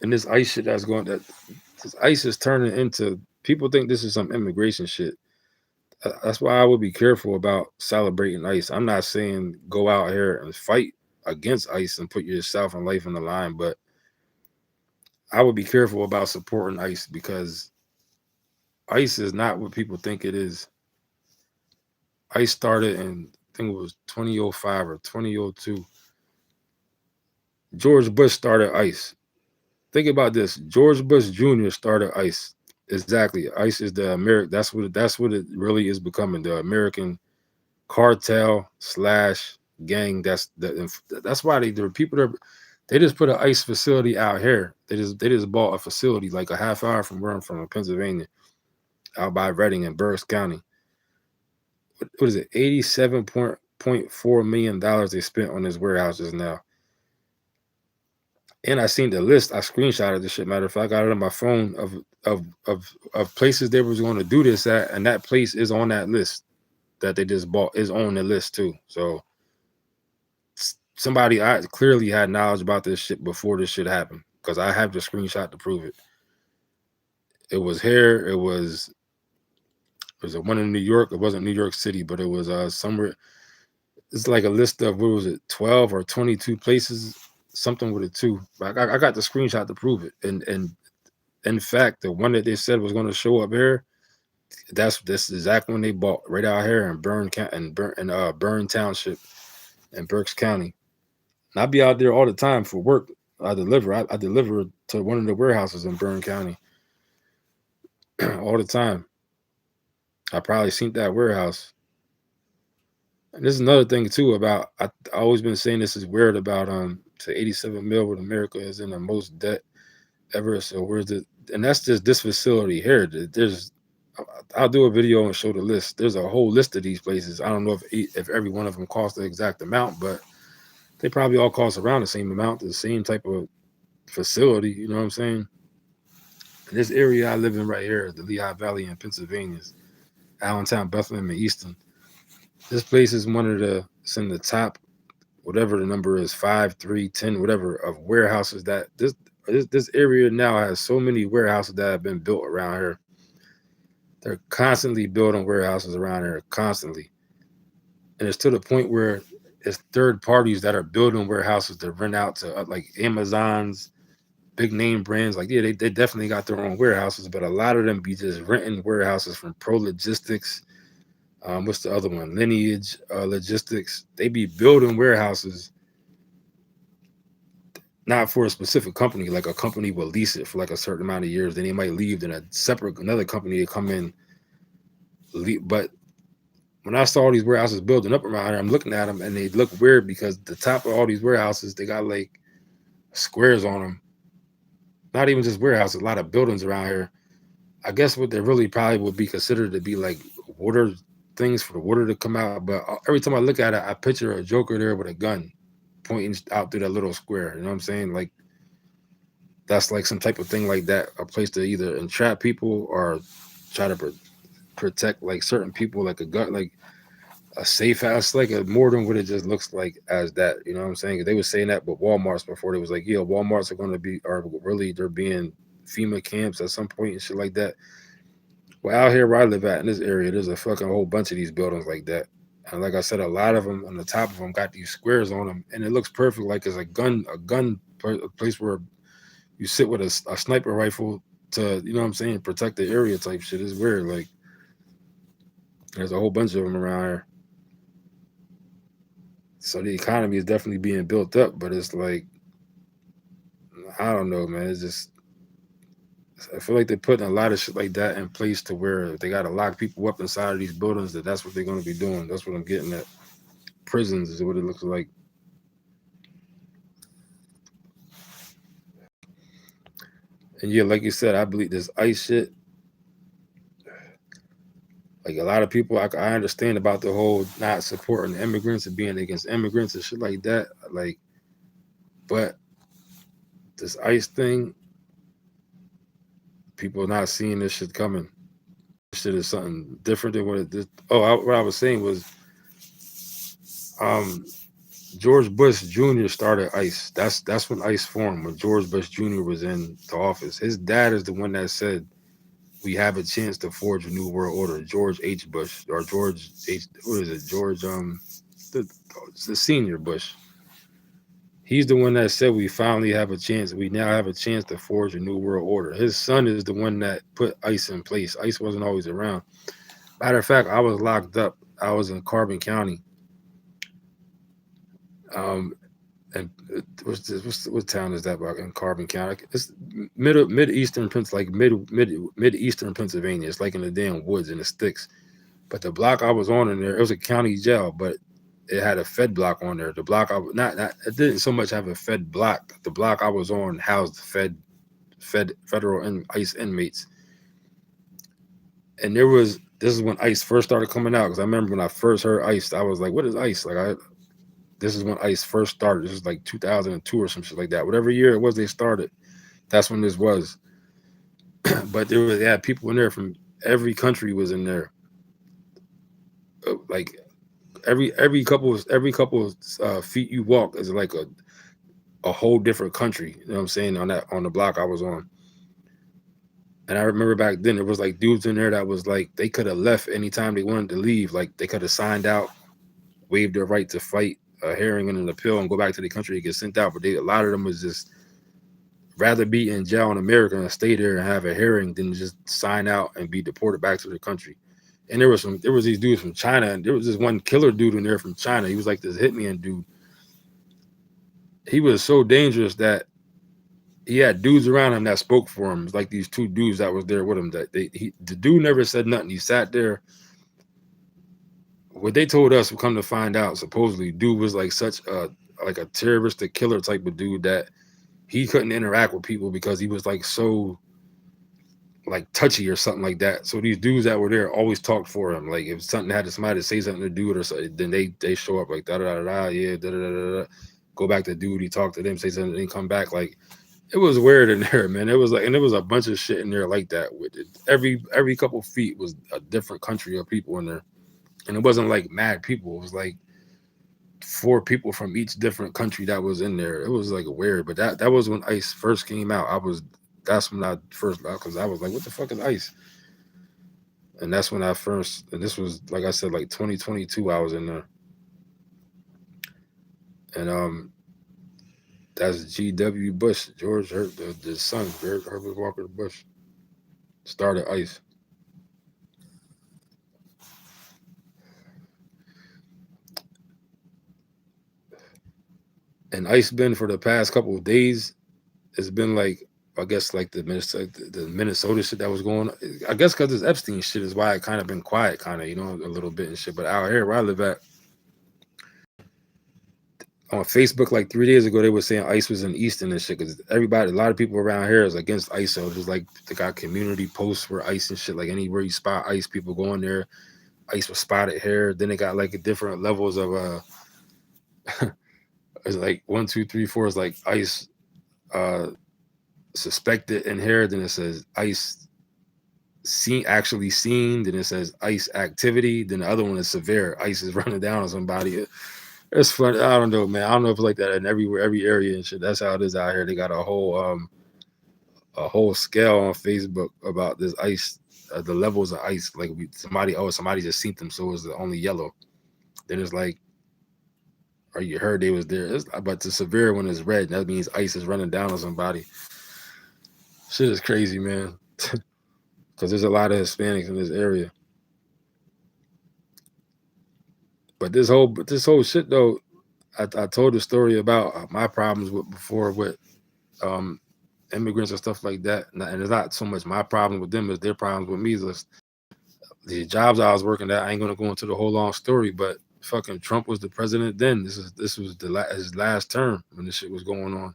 S1: this ICE shit this ICE is turning into people think this is some immigration shit. That's why I would be careful about celebrating ICE. I'm not saying go out here and fight against ICE and put yourself and life on the line, but I would be careful about supporting ICE because ICE is not what people think it is. ICE started in I think it was 2005 or 2002. George Bush started ICE. Think about this. George Bush Jr. started ICE. Exactly. ICE is the American. That's what it really is becoming. The American cartel / gang. That's why the people they just put an ICE facility out here. They just bought a facility like a half hour from where I'm from in Pennsylvania, out by Reading in Berks County. What is it? $87.4 million they spent on this warehouses now. And I seen the list. I screenshotted this shit. Matter of fact, I got it on my phone of places they was going to do this at, and that place is on that list that they just bought is on the list too. So somebody I clearly had knowledge about this shit before this shit happened because I have the screenshot to prove it. It was here. It was a one in New York. It wasn't New York City, but it was somewhere. It's like a list of what was it, 12 or 22 places, something with a 2. But I got the screenshot to prove it. And in fact, the one that they said was going to show up here, this exact one they bought right out here in Bern Township in Berks County. And I be out there all the time for work. I deliver to one of the warehouses in Bern County all the time. I probably seen that warehouse. And this is another thing too about I always been saying this is weird about to 87 mil when America is in the most debt ever. So where's the and that's just this facility here. I'll do a video and show the list. There's a whole list of these places. I don't know if every one of them costs the exact amount, but they probably all cost around the same amount, the same type of facility. You know what I'm saying? And this area I live in right here, the Lehigh Valley in Pennsylvania, Allentown, Bethlehem, and Easton. This place is it's in the top, whatever the number is, 5, 3, 10, whatever, of warehouses that this area now has so many warehouses that have been built around here. They're constantly building warehouses around here, constantly. And it's to the point where it's third parties that are building warehouses to rent out to like Amazon's big name brands. Like, yeah, they definitely got their own warehouses, but a lot of them be just renting warehouses from Pro Logistics. What's the other one? Lineage Logistics. They be building warehouses not for a specific company. Like a company will lease it for like a certain amount of years, then they might leave. Then a separate another company to come in. But when I saw all these warehouses building up around here, I'm looking at them and they look weird because the top of all these warehouses they got like squares on them. Not even just warehouses, a lot of buildings around here. I guess what they really probably would be considered to be like water things for the water to come out. But every time I look at it, I picture a Joker there with a gun pointing out through that little square. You know what I'm saying? Like that's like some type of thing like that, a place to either entrap people or try to protect like certain people, like a gun, like a safe house, like a more than what it just looks like as that. You know what I'm saying? 'Cause they were saying that with Walmart's before. They was like, yeah, Walmart's are going to be, are really, they're being FEMA camps at some point and shit like that. Well, out here where I live at in this area, there's a fucking whole bunch of these buildings like that. And like I said, a lot of them on the top of them got these squares on them, and it looks perfect, like it's a place where you sit with a sniper rifle to, you know what I'm saying, protect the area type shit. It's weird. Like there's a whole bunch of them around here. So the economy is definitely being built up, but it's like I don't know, man. It's just I feel like they're putting a lot of shit like that in place to where they got to lock people up inside of these buildings. That's what they're going to be doing. That's what I'm getting at. Prisons is what it looks like. And yeah, like you said, I believe this ICE shit. Like a lot of people, I understand about the whole not supporting immigrants and being against immigrants and shit like that. Like, but this ICE thing, people are not seeing this shit coming. This shit is something different than what it did. What I was saying was, um, George Bush Jr. started ICE. That's when ICE formed, when George Bush Jr. was in the office. His dad is the one that said we have a chance to forge a new world order. George H. Bush or George H. What is it? George the the senior Bush. He's the one that said we finally have a chance. We now have a chance to forge a new world order. His son is the one that put ICE in place. ICE wasn't always around. Matter of fact, I was locked up. I was in Carbon County. Um, and what town is that about in Carbon County? It's mid eastern like mid eastern Pennsylvania. It's like in the damn woods in the sticks. But the block I was on in there, it was a county jail, but it had a Fed block on there. The block I not it didn't so much have a Fed block. The block I was on housed federal and ICE inmates. And this is when ICE first started coming out, because I remember when I first heard ICE, I was like, what is ICE? This is when ICE first started. This was like 2002 or some shit like that. Whatever year it was they started, that's when this was. But they had people in there from every country was in there. Like every couple feet you walk is like a whole different country. You know what I'm saying? On the block I was on. And I remember back then there was like dudes in there that was like they could have left anytime they wanted to leave. Like they could have signed out, waived their right to fight a hearing and an appeal and go back to the country to get sent out. But a lot of them was just rather be in jail in America and stay there and have a hearing than just sign out and be deported back to their country. And there was these dudes from China, and there was this one killer dude in there from China. He was like this hitman dude. He was so dangerous that he had dudes around him that spoke for him. Like these two dudes that was there with him. The dude never said nothing. He sat there. What they told us, we come to find out, supposedly, dude was like such a terroristic killer type of dude that he couldn't interact with people because he was like so like touchy or something like that. So these dudes that were there always talked for him. Like if something had somebody to say something to do it or something, then they show up like da da da da, yeah, da da da da. Go back to dude, he talked to them, say something, then come back. Like it was weird in there, man. It was like, and there was a bunch of shit in there like that. With it. Every couple feet was a different country of people in there, and it wasn't like mad people. It was like 4 people from each different country that was in there. It was like weird, but that was when ICE first came out. That's when I first, because I was like, what the fuck is ICE? And that's when and this was, like I said, like 2022, I was in there. And that's G.W. Bush, the son, Herbert Walker Bush, started ICE. And ICE been for the past couple of days. It's been like, I guess, like the Minnesota shit that was going on. I guess because this Epstein shit is why it kind of been quiet, kind of, a little bit and shit. But out here where I live at, on Facebook like 3 days ago, they were saying ICE was in Easton and shit, because a lot of people around here is against ICE. So it was like they got community posts for ICE and shit. Like anywhere you spot ICE, people go in there. ICE was spotted here. Then they got like different levels of it's like 1, 2, 3, 4 is like ICE suspected in here. Then it says ICE actually seen. Then it says ICE activity. Then the other one is severe. ICE is running down on somebody. It's funny. I don't know, man. I don't know if it's like that in every area and shit. That's how it is out here. They got a whole scale on Facebook about this ICE, the levels of ICE. Like somebody just seen them, so it was only yellow. Then it's like, or you heard they was there. But the severe one is red. That means ICE is running down on somebody. Shit is crazy, man. Because there's a lot of Hispanics in this area. But this whole shit though, I told the story about my problems with immigrants and stuff like that, and it's not so much my problem with them as their problems with me. The jobs I was working at, I ain't gonna go into the whole long story, but fucking Trump was the president then. This was his last term when this shit was going on.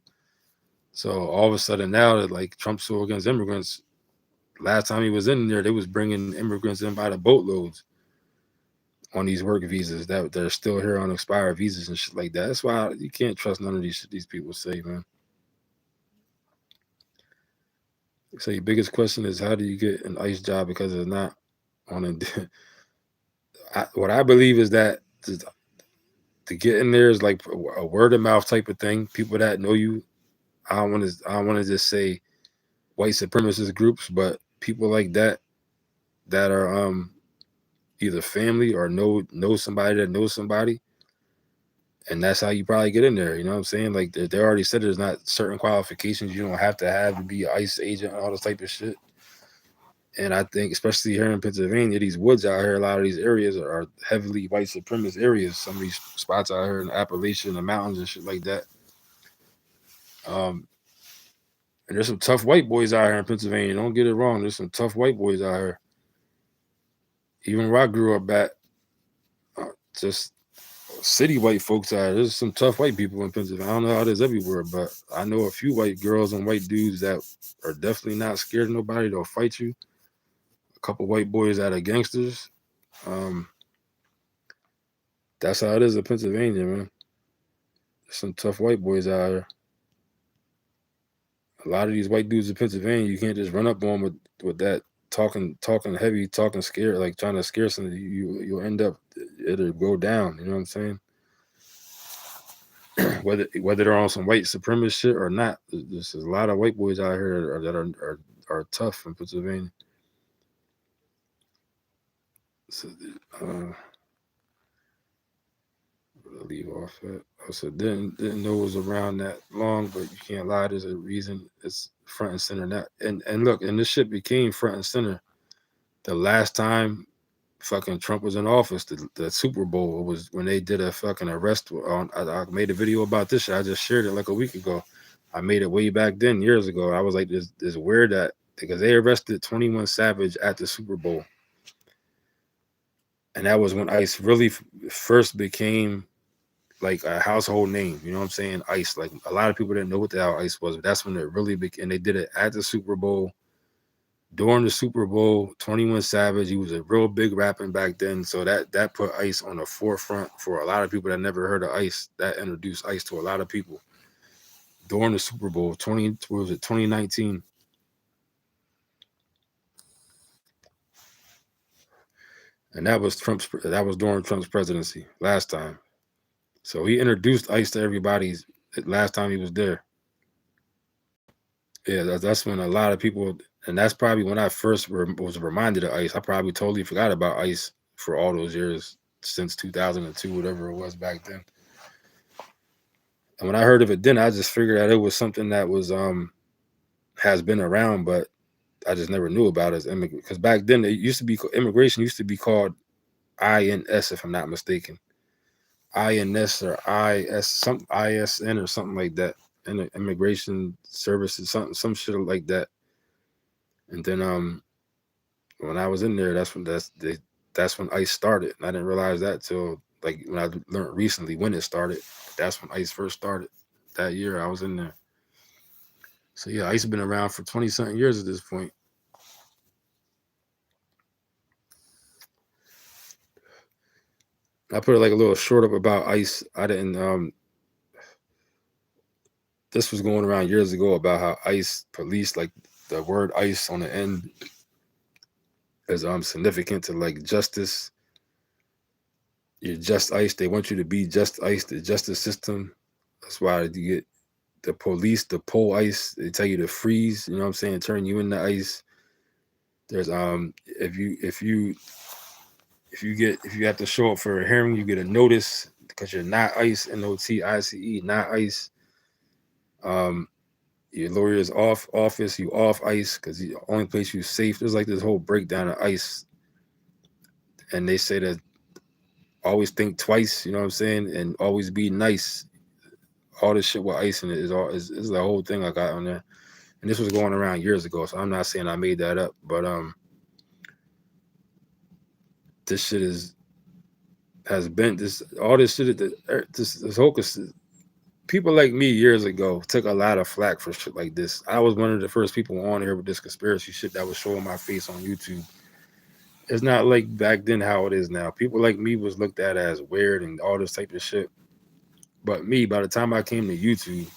S1: So all of a sudden now that like Trump's so against immigrants, last time he was in there, they was bringing immigrants in by the boatloads on these work visas that they're still here on expired visas and shit like that. That's why you can't trust none of these people say, man. So your biggest question is, how do you get an ICE job? Because it's not on what I believe is that to get in there is like a word of mouth type of thing. People that know you. I don't want to just say white supremacist groups, but people like that are either family or know somebody that knows somebody, and that's how you probably get in there. You know what I'm saying? Like they already said there's not certain qualifications you don't have to be an ICE agent and all this type of shit. And I think especially here in Pennsylvania, these woods out here, a lot of these areas are heavily white supremacist areas. Some of these spots out here in Appalachia and the mountains and shit like that. And there's some tough white boys out here in Pennsylvania. Don't get it wrong. There's some tough white boys out here. Even where I grew up at, just city white folks out here. There's some tough white people in Pennsylvania. I don't know how it is everywhere, but I know a few white girls and white dudes that are definitely not scared of nobody. They'll fight you. A couple white boys that are gangsters. That's how it is in Pennsylvania, man. There's some tough white boys out here. A lot of these white dudes in Pennsylvania, you can't just run up on them with that talking heavy, talking scared, like trying to scare somebody. You'll end up, it'll go down. You know what I'm saying? whether they're on some white supremacist shit or not, there's a lot of white boys out here that are tough in Pennsylvania. So, leave off at. I said didn't know it was around that long, but you can't lie. There's a reason it's front and center now. And look, and this shit became front and center the last time fucking Trump was in office. The Super Bowl was when they did a fucking arrest. I made a video about this shit. I just shared it like a week ago. I made it way back then, years ago. I was like, this weird that because they arrested 21 Savage at the Super Bowl. And that was when ICE really first became like a household name. You know what I'm saying? ICE. Like a lot of people didn't know what the hell ICE was, but that's when it really became. And they did it at the Super Bowl. During the Super Bowl, 21 Savage, he was a real big rapping back then. So that put ICE on the forefront for a lot of people that never heard of ICE. That introduced ICE to a lot of people. During the Super Bowl, 2019. And that was during Trump's presidency last time. So he introduced ICE to everybody last time he was there. Yeah, that's when a lot of people, and that's probably when I first was reminded of ICE. I probably totally forgot about ICE for all those years since 2002, whatever it was back then. And when I heard of it then, I just figured that it was something that was has been around, but I just never knew about it as immigrant. Because back then it used to be immigration used to be called INS, if I'm not mistaken. INS or ISN or something like that. And immigration services, some shit like that. And then when I was in there, that's when ICE started. And I didn't realize that till like when I learned recently when it started. That's when ICE first started. That year I was in there. So yeah, ICE has been around for 20 something years at this point. I put like a little short up about ICE. I didn't this was going around years ago about how ICE police, like the word ICE on the end is significant to like justice. You're just ICE. They want you to be just ICE, the justice system. That's why you get the police, the pole ICE. They tell you to freeze. You know what I'm saying? Turn you into ICE. There's if you have to show up for a hearing, you get a notice because you're not ICE. NOTICE, not ICE. Your lawyer is off office. You off ICE because the only place you safe. There's like this whole breakdown of ICE, and they say that always think twice. You know what I'm saying? And always be nice. All this shit with ICE in it is the whole thing I got on there. And this was going around years ago, so I'm not saying I made that up, but this shit has been this all this shit this whole people like me years ago took a lot of flack for shit like this. I was one of the first people on here with this conspiracy shit that was showing my face on YouTube. It's not like back then how it is now. People like me was looked at as weird and all this type of shit. But me, by the time I came to YouTube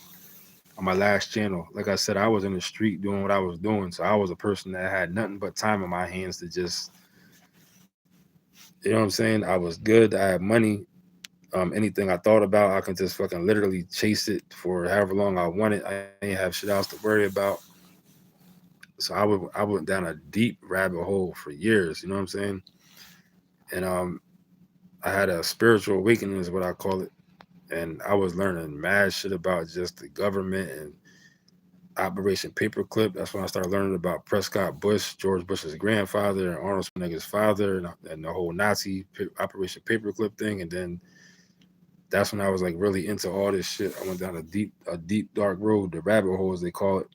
S1: on my last channel, like I said, I was in the street doing what I was doing. So I was a person that had nothing but time in my hands to just, you know what I'm saying? I was good. I had money. Anything I thought about, I can just fucking literally chase it for however long I wanted. I ain't have shit else to worry about. So I went down a deep rabbit hole for years. You know what I'm saying? And I had a spiritual awakening, is what I call it. And I was learning mad shit about just the government and Operation Paperclip. That's when I started learning about Prescott Bush, George Bush's grandfather, and Arnold Schwarzenegger's father, and the whole Nazi Operation Paperclip thing. And then that's when I was like really into all this shit. I went down a deep dark road, the rabbit hole as they call it.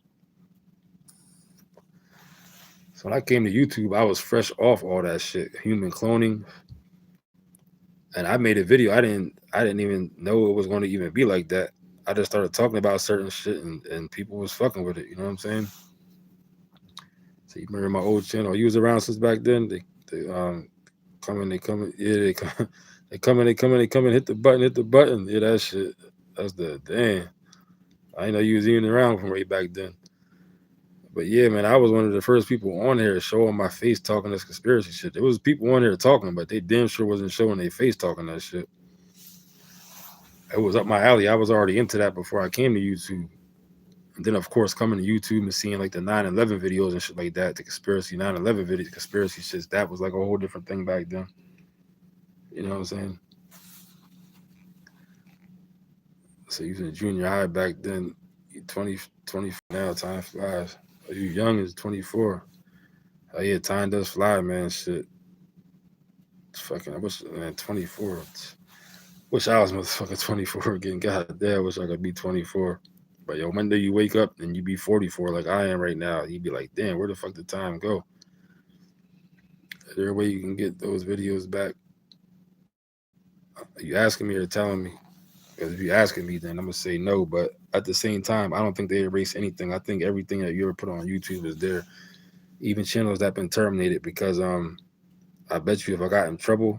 S1: So when I came to YouTube, I was fresh off all that shit, human cloning, and I made a video. I didn't even know it was going to even be like that. I just started talking about certain shit, and people was fucking with it. You know what I'm saying? So you remember my old channel? You was around since back then. They coming, yeah, they come, they coming, hit the button. Yeah, that shit. That's the damn. I didn't know you was even around from way back then. But yeah, man, I was one of the first people on here showing my face talking this conspiracy shit. There was people on here talking, but they damn sure wasn't showing their face talking that shit. It was up my alley. I was already into that before I came to YouTube. And then, of course, coming to YouTube and seeing like the 9/11 videos and shit like that, the conspiracy 9/11 video, conspiracy shit, that was like a whole different thing back then. You know what I'm saying? So you was in junior high back then, 20 now, time flies. You young as 24. Oh yeah, time does fly, man. Shit. It's fucking, I wish, man, 24. Wish I was motherfucking 24 again. God damn, I wish I could be 24. But yo, one day you wake up and you be 44 like I am right now. You be like, damn, where the fuck did time go? Is there a way you can get those videos back? Are you asking me or telling me? Because if you're asking me, then I'm gonna say no. But at the same time, I don't think they erase anything. I think everything that you ever put on YouTube is there. Even channels that been terminated because I bet you if I got in trouble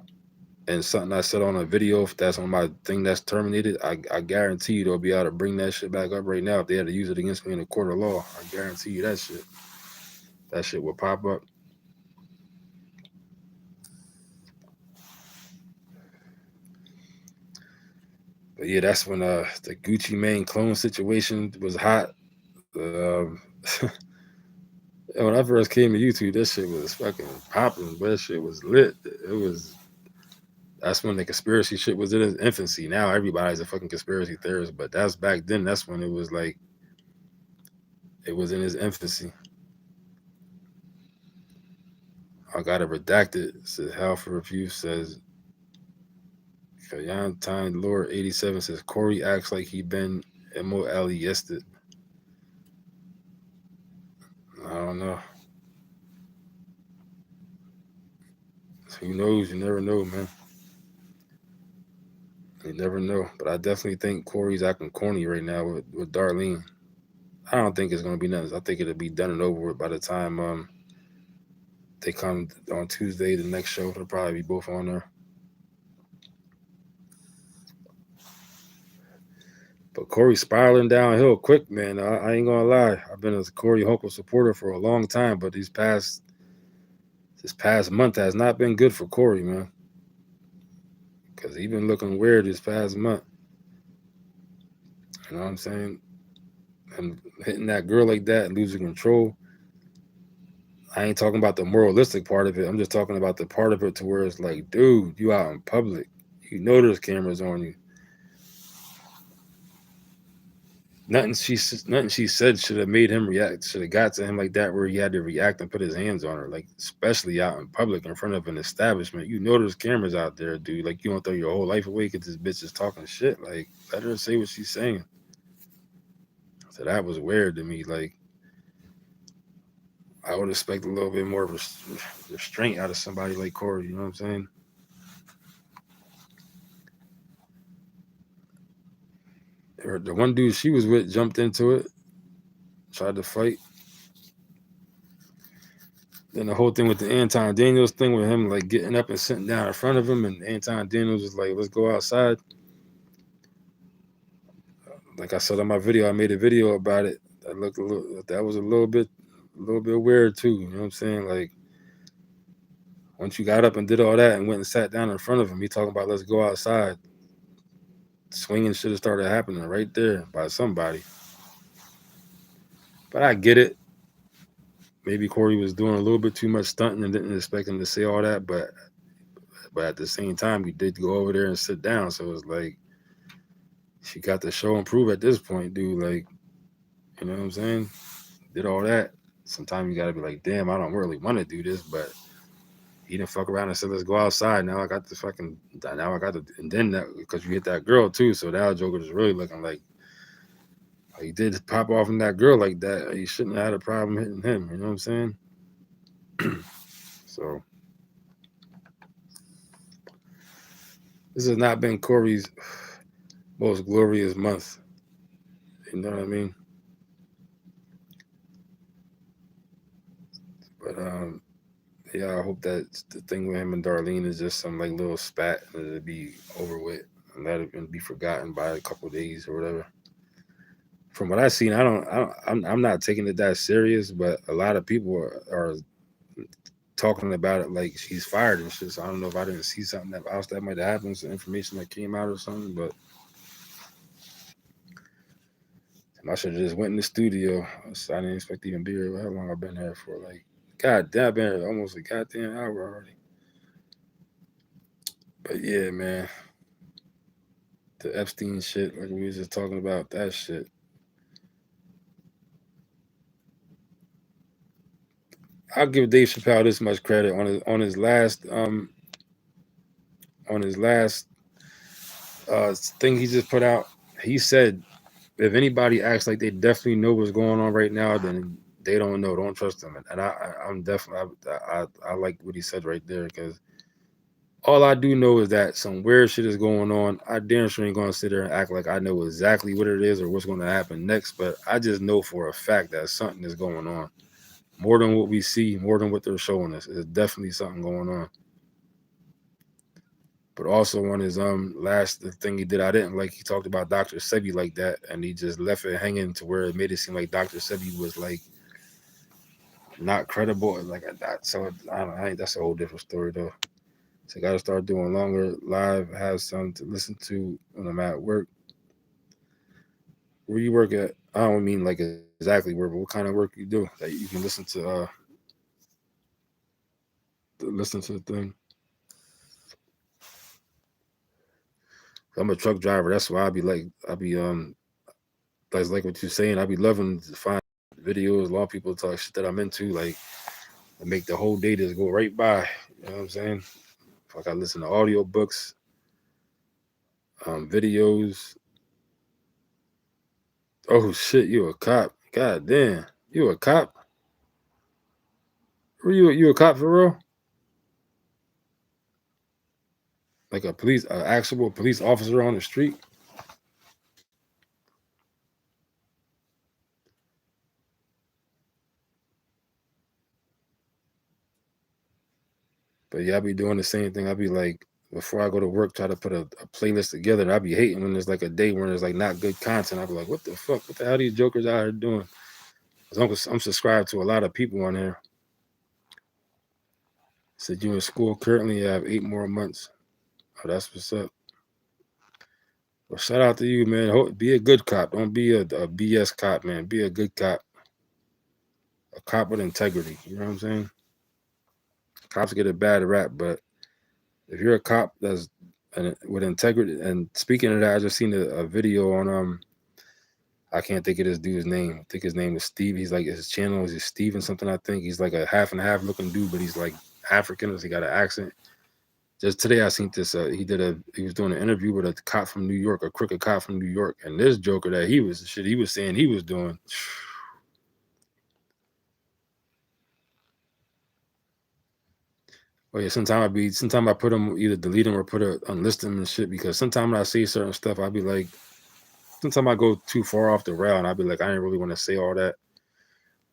S1: and something I said on a video, if that's on my thing that's terminated, I guarantee you they'll be able to bring that shit back up right now if they had to use it against me in a court of law. I guarantee you that shit. That shit will pop up. But yeah, that's when the Gucci Mane clone situation was hot. Um, when I first came to YouTube, that shit was fucking popping. But that shit was lit. It was That's when the conspiracy shit was in its infancy. Now everybody's a fucking conspiracy theorist, but that's back then. That's when it was like it was in its infancy. I got it redacted. It says Halford Review says Time Lord 87 says Corey acts like he been MOL yesterday. I don't know. Who knows? You never know, man. You never know. But I definitely think Corey's acting corny right now with Darlene. I don't think it's gonna be nothing. I think it'll be done and over with by the time they come on Tuesday. The next show, they'll probably be both on there. But Corey's spiraling downhill quick, man. I ain't gonna lie. I've been a Corey Holcomb supporter for a long time, but this past month has not been good for Corey, man. Because he been looking weird this past month. You know what I'm saying? And hitting that girl like that and losing control. I ain't talking about the moralistic part of it. I'm just talking about the part of it to where it's like, dude, you out in public. You know there's cameras on you. Nothing she said should have made him react. Should have got to him like that where he had to react and put his hands on her. Like especially out in public in front of an establishment. You know there's cameras out there, dude. Like you don't throw your whole life away because this bitch is talking shit. Like let her say what she's saying. So that was weird to me. Like I would expect a little bit more of a restraint out of somebody like Corey. You know what I'm saying? The one dude she was with jumped into it, tried to fight. Then the whole thing with the Anton Daniels thing with him like getting up and sitting down in front of him, and Anton Daniels was like, "Let's go outside." Like I said on my video, I made a video about it. That was a little bit weird too. You know what I'm saying? Like once you got up and did all that and went and sat down in front of him, he talking about let's go outside. Swinging should have started happening right there by somebody. But I get it. Maybe Corey was doing a little bit too much stunting and didn't expect him to say all that, but at the same time, he did go over there and sit down. So it's like she got to show and prove at this point, dude. Like, you know what I'm saying? Did all that. Sometimes you gotta be like, damn, I don't really want to do this, but he didn't fuck around and said, let's go outside. Now I got and then that because you hit that girl too. So now Joker is really looking like he did pop off in that girl like that. He shouldn't have had a problem hitting him. You know what I'm saying? So this has not been Corey's most glorious month. You know what I mean? But yeah, I hope that the thing with him and Darlene is just some like little spat and it'll be over with and let it be forgotten by a couple days or whatever. From what I've seen, I'm not taking it that serious, but a lot of people are talking about it like she's fired and shit. So I don't know if I didn't see something else that might have happened, some information that came out or something, but I should have just went in the studio. I didn't expect to even be here. How long I've been here for? Like, god damn, I've been here almost a goddamn hour already. But yeah, man, the Epstein shit, like we was just talking about that shit. I'll give Dave Chappelle this much credit on his last thing he just put out. He said if anybody acts like they definitely know what's going on right now, then they don't know. Don't trust them. And I'm definitely I like what he said right there because all I do know is that some weird shit is going on. I damn sure ain't gonna sit there and act like I know exactly what it is or what's gonna happen next, but I just know for a fact that something is going on. More than what we see, more than what they're showing us. There's definitely something going on. But also on his last the thing he did, I didn't like. He talked about Dr. Sebi like that, and he just left it hanging to where it made it seem like Dr. Sebi was like not credible, like that. So I don't know. I think that's a whole different story though. So I got to start doing longer live, have something to listen to when I'm at work. Where you work at? I don't mean like exactly where, but what kind of work you do that you can listen to the thing. I'm a truck driver. That's why that's like what you're saying. I be loving to find videos, a lot of people talk shit that I'm into, like to make the whole day just go right by. You know what I'm saying? Like I listen to audio books, videos. Oh shit, you a cop? God damn, you a cop? Were you a cop for real? Like a police, actual police officer on the street? But yeah, I be doing the same thing. I be like, before I go to work, try to put a playlist together. And I be hating when there's like a day when there's like not good content. I be like, what the fuck? What the hell these jokers out here doing? 'Cause I'm subscribed to a lot of people on here. Said you in school currently. You have 8 more months. Oh, that's what's up. Well, shout out to you, man. Be a good cop. Don't be a BS cop, man. Be a good cop. A cop with integrity. You know what I'm saying? Cops get a bad rap, but if you're a cop that's with integrity, and speaking of that, I just seen a video on I can't think of this dude's name. I think his name is Steve. He's like his channel is Steven something. I think he's like a half and half looking dude, but he's like African. He got an accent. Just today, I seen this. He was doing an interview with a cop from New York, a crooked cop from New York, and this joker that he was saying he was doing. Oh yeah, sometimes I put them either delete them or put a unlist them and shit because sometimes when I say certain stuff, I'll be like, sometimes I go too far off the rail and I'll be like, I didn't really want to say all that,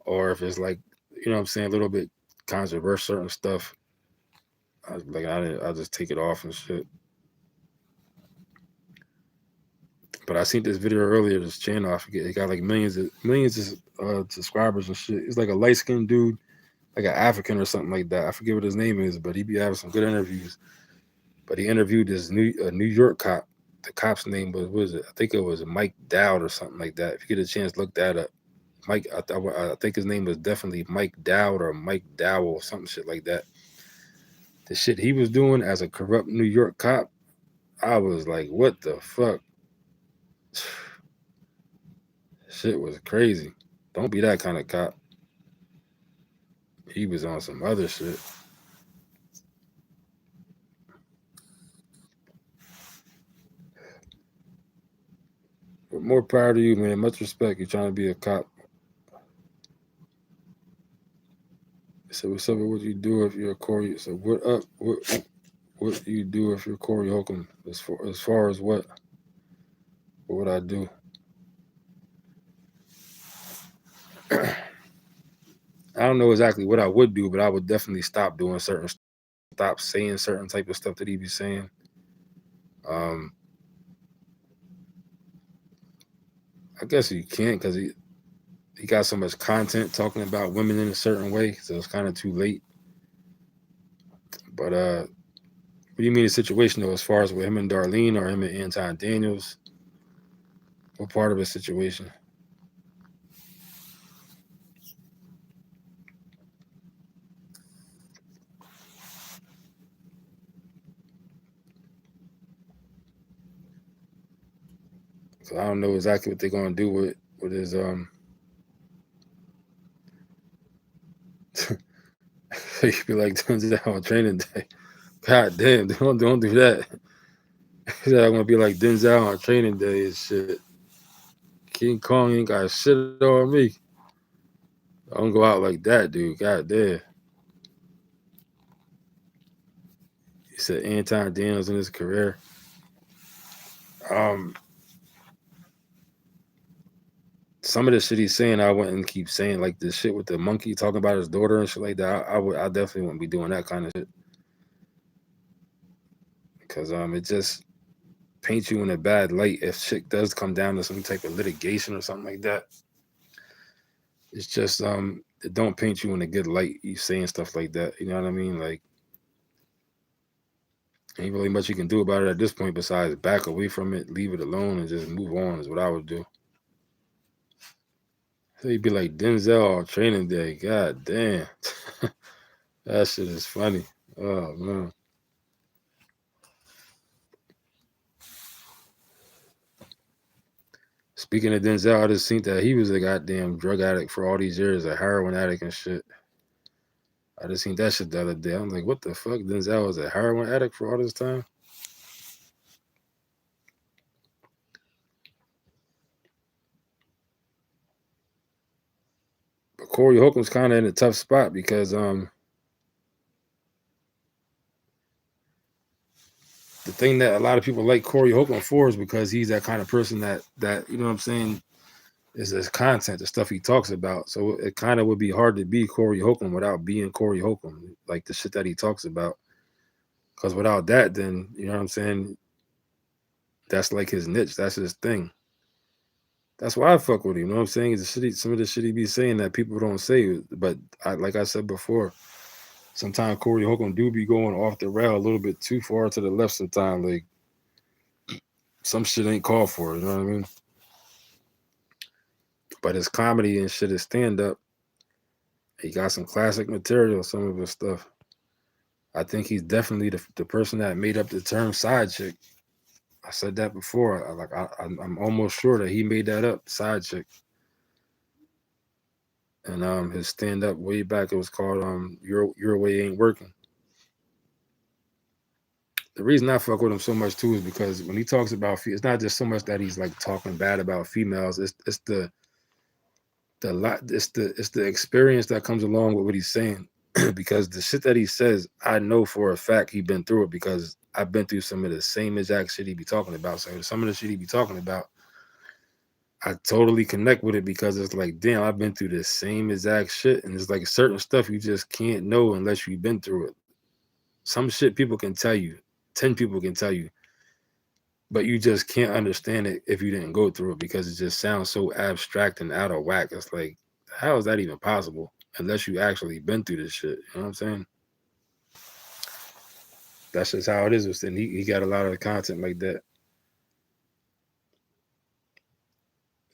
S1: or if it's like, you know what I'm saying, a little bit controversial certain stuff, I was like, I'll just take it off and shit. But I seen this video earlier, this channel, I forget, it got like millions of subscribers and shit. It's like a light skinned dude, like an African or something like that. I forget what his name is, but he be having some good interviews. But he interviewed this New York cop. The cop's name was, what was it? I think it was Mike Dowd or something like that. If you get a chance, look that up. Mike, I think his name was definitely Mike Dowd or Mike Dowell, something shit like that. The shit he was doing as a corrupt New York cop, I was like, what the fuck? Shit was crazy. Don't be that kind of cop. He was on some other shit. But more power to you, man. Much respect. You're trying to be a cop. So what's up with what you do if you're a Corey? So what up? What do you do if you're Corey Holcomb? As far as what would I do? I don't know exactly what I would do, but I would definitely stop doing stop saying certain type of stuff that he be saying. I guess you can't because he got so much content talking about women in a certain way, so it's kind of too late. But what do you mean the situation though, as far as with him and Darlene or him and Anton Daniels? What part of the situation? So I don't know exactly what they're gonna do with his he be like Denzel on training day. God damn, don't do that. He said I'm gonna be like Denzel on training day and shit. King Kong ain't got shit on me. I don't go out like that, dude. God damn. He said Anton Daniels in his career. Um, some of the shit he's saying, I wouldn't keep saying, like this shit with the monkey talking about his daughter and shit like that. I definitely wouldn't be doing that kind of shit because it just paints you in a bad light if shit does come down to some type of litigation or something like that. It's just it don't paint you in a good light. You saying stuff like that, you know what I mean? Like ain't really much you can do about it at this point besides back away from it, leave it alone, and just move on. Is what I would do. So he'd be like Denzel on training day. God damn. That shit is funny. Oh man. Speaking of Denzel, I just seen that he was a goddamn drug addict for all these years, a heroin addict and shit. I just seen that shit the other day. I'm like, what the fuck? Denzel was a heroin addict for all this time? But Corey Holcomb's kind of in a tough spot because the thing that a lot of people like Corey Holcomb for is because he's that kind of person that you know what I'm saying is his content, the stuff he talks about. So it kind of would be hard to be Corey Holcomb without being Corey Holcomb, like the shit that he talks about. Because without that, then you know what I'm saying. That's like his niche. That's his thing. That's why I fuck with him. You know what I'm saying? Is some of the shit he be saying that people don't say. But like I said before, sometimes Corey Holcomb do be going off the rail a little bit too far to the left. Sometimes, like some shit ain't called for. You know what I mean? But his comedy and shit is stand up. He got some classic material. Some of his stuff. I think he's definitely the person that made up the term side chick. I said that before. I'm almost sure that he made that up, side chick. And his stand up way back, it was called Your Way Ain't Working. The reason I fuck with him so much too is because when he talks about it's not just so much that he's like talking bad about females. It's the it's the experience that comes along with what he's saying. Because the shit that he says, I know for a fact he been through it because I've been through some of the same exact shit he be talking about. So some of the shit he be talking about, I totally connect with it because it's like, damn, I've been through the same exact shit. And it's like certain stuff you just can't know unless you've been through it. Some shit people can tell you, 10 people can tell you, but you just can't understand it if you didn't go through it because it just sounds so abstract and out of whack. It's like, how is that even possible unless you actually been through this shit? You know what I'm saying? That's just how it is. And he got a lot of content like that.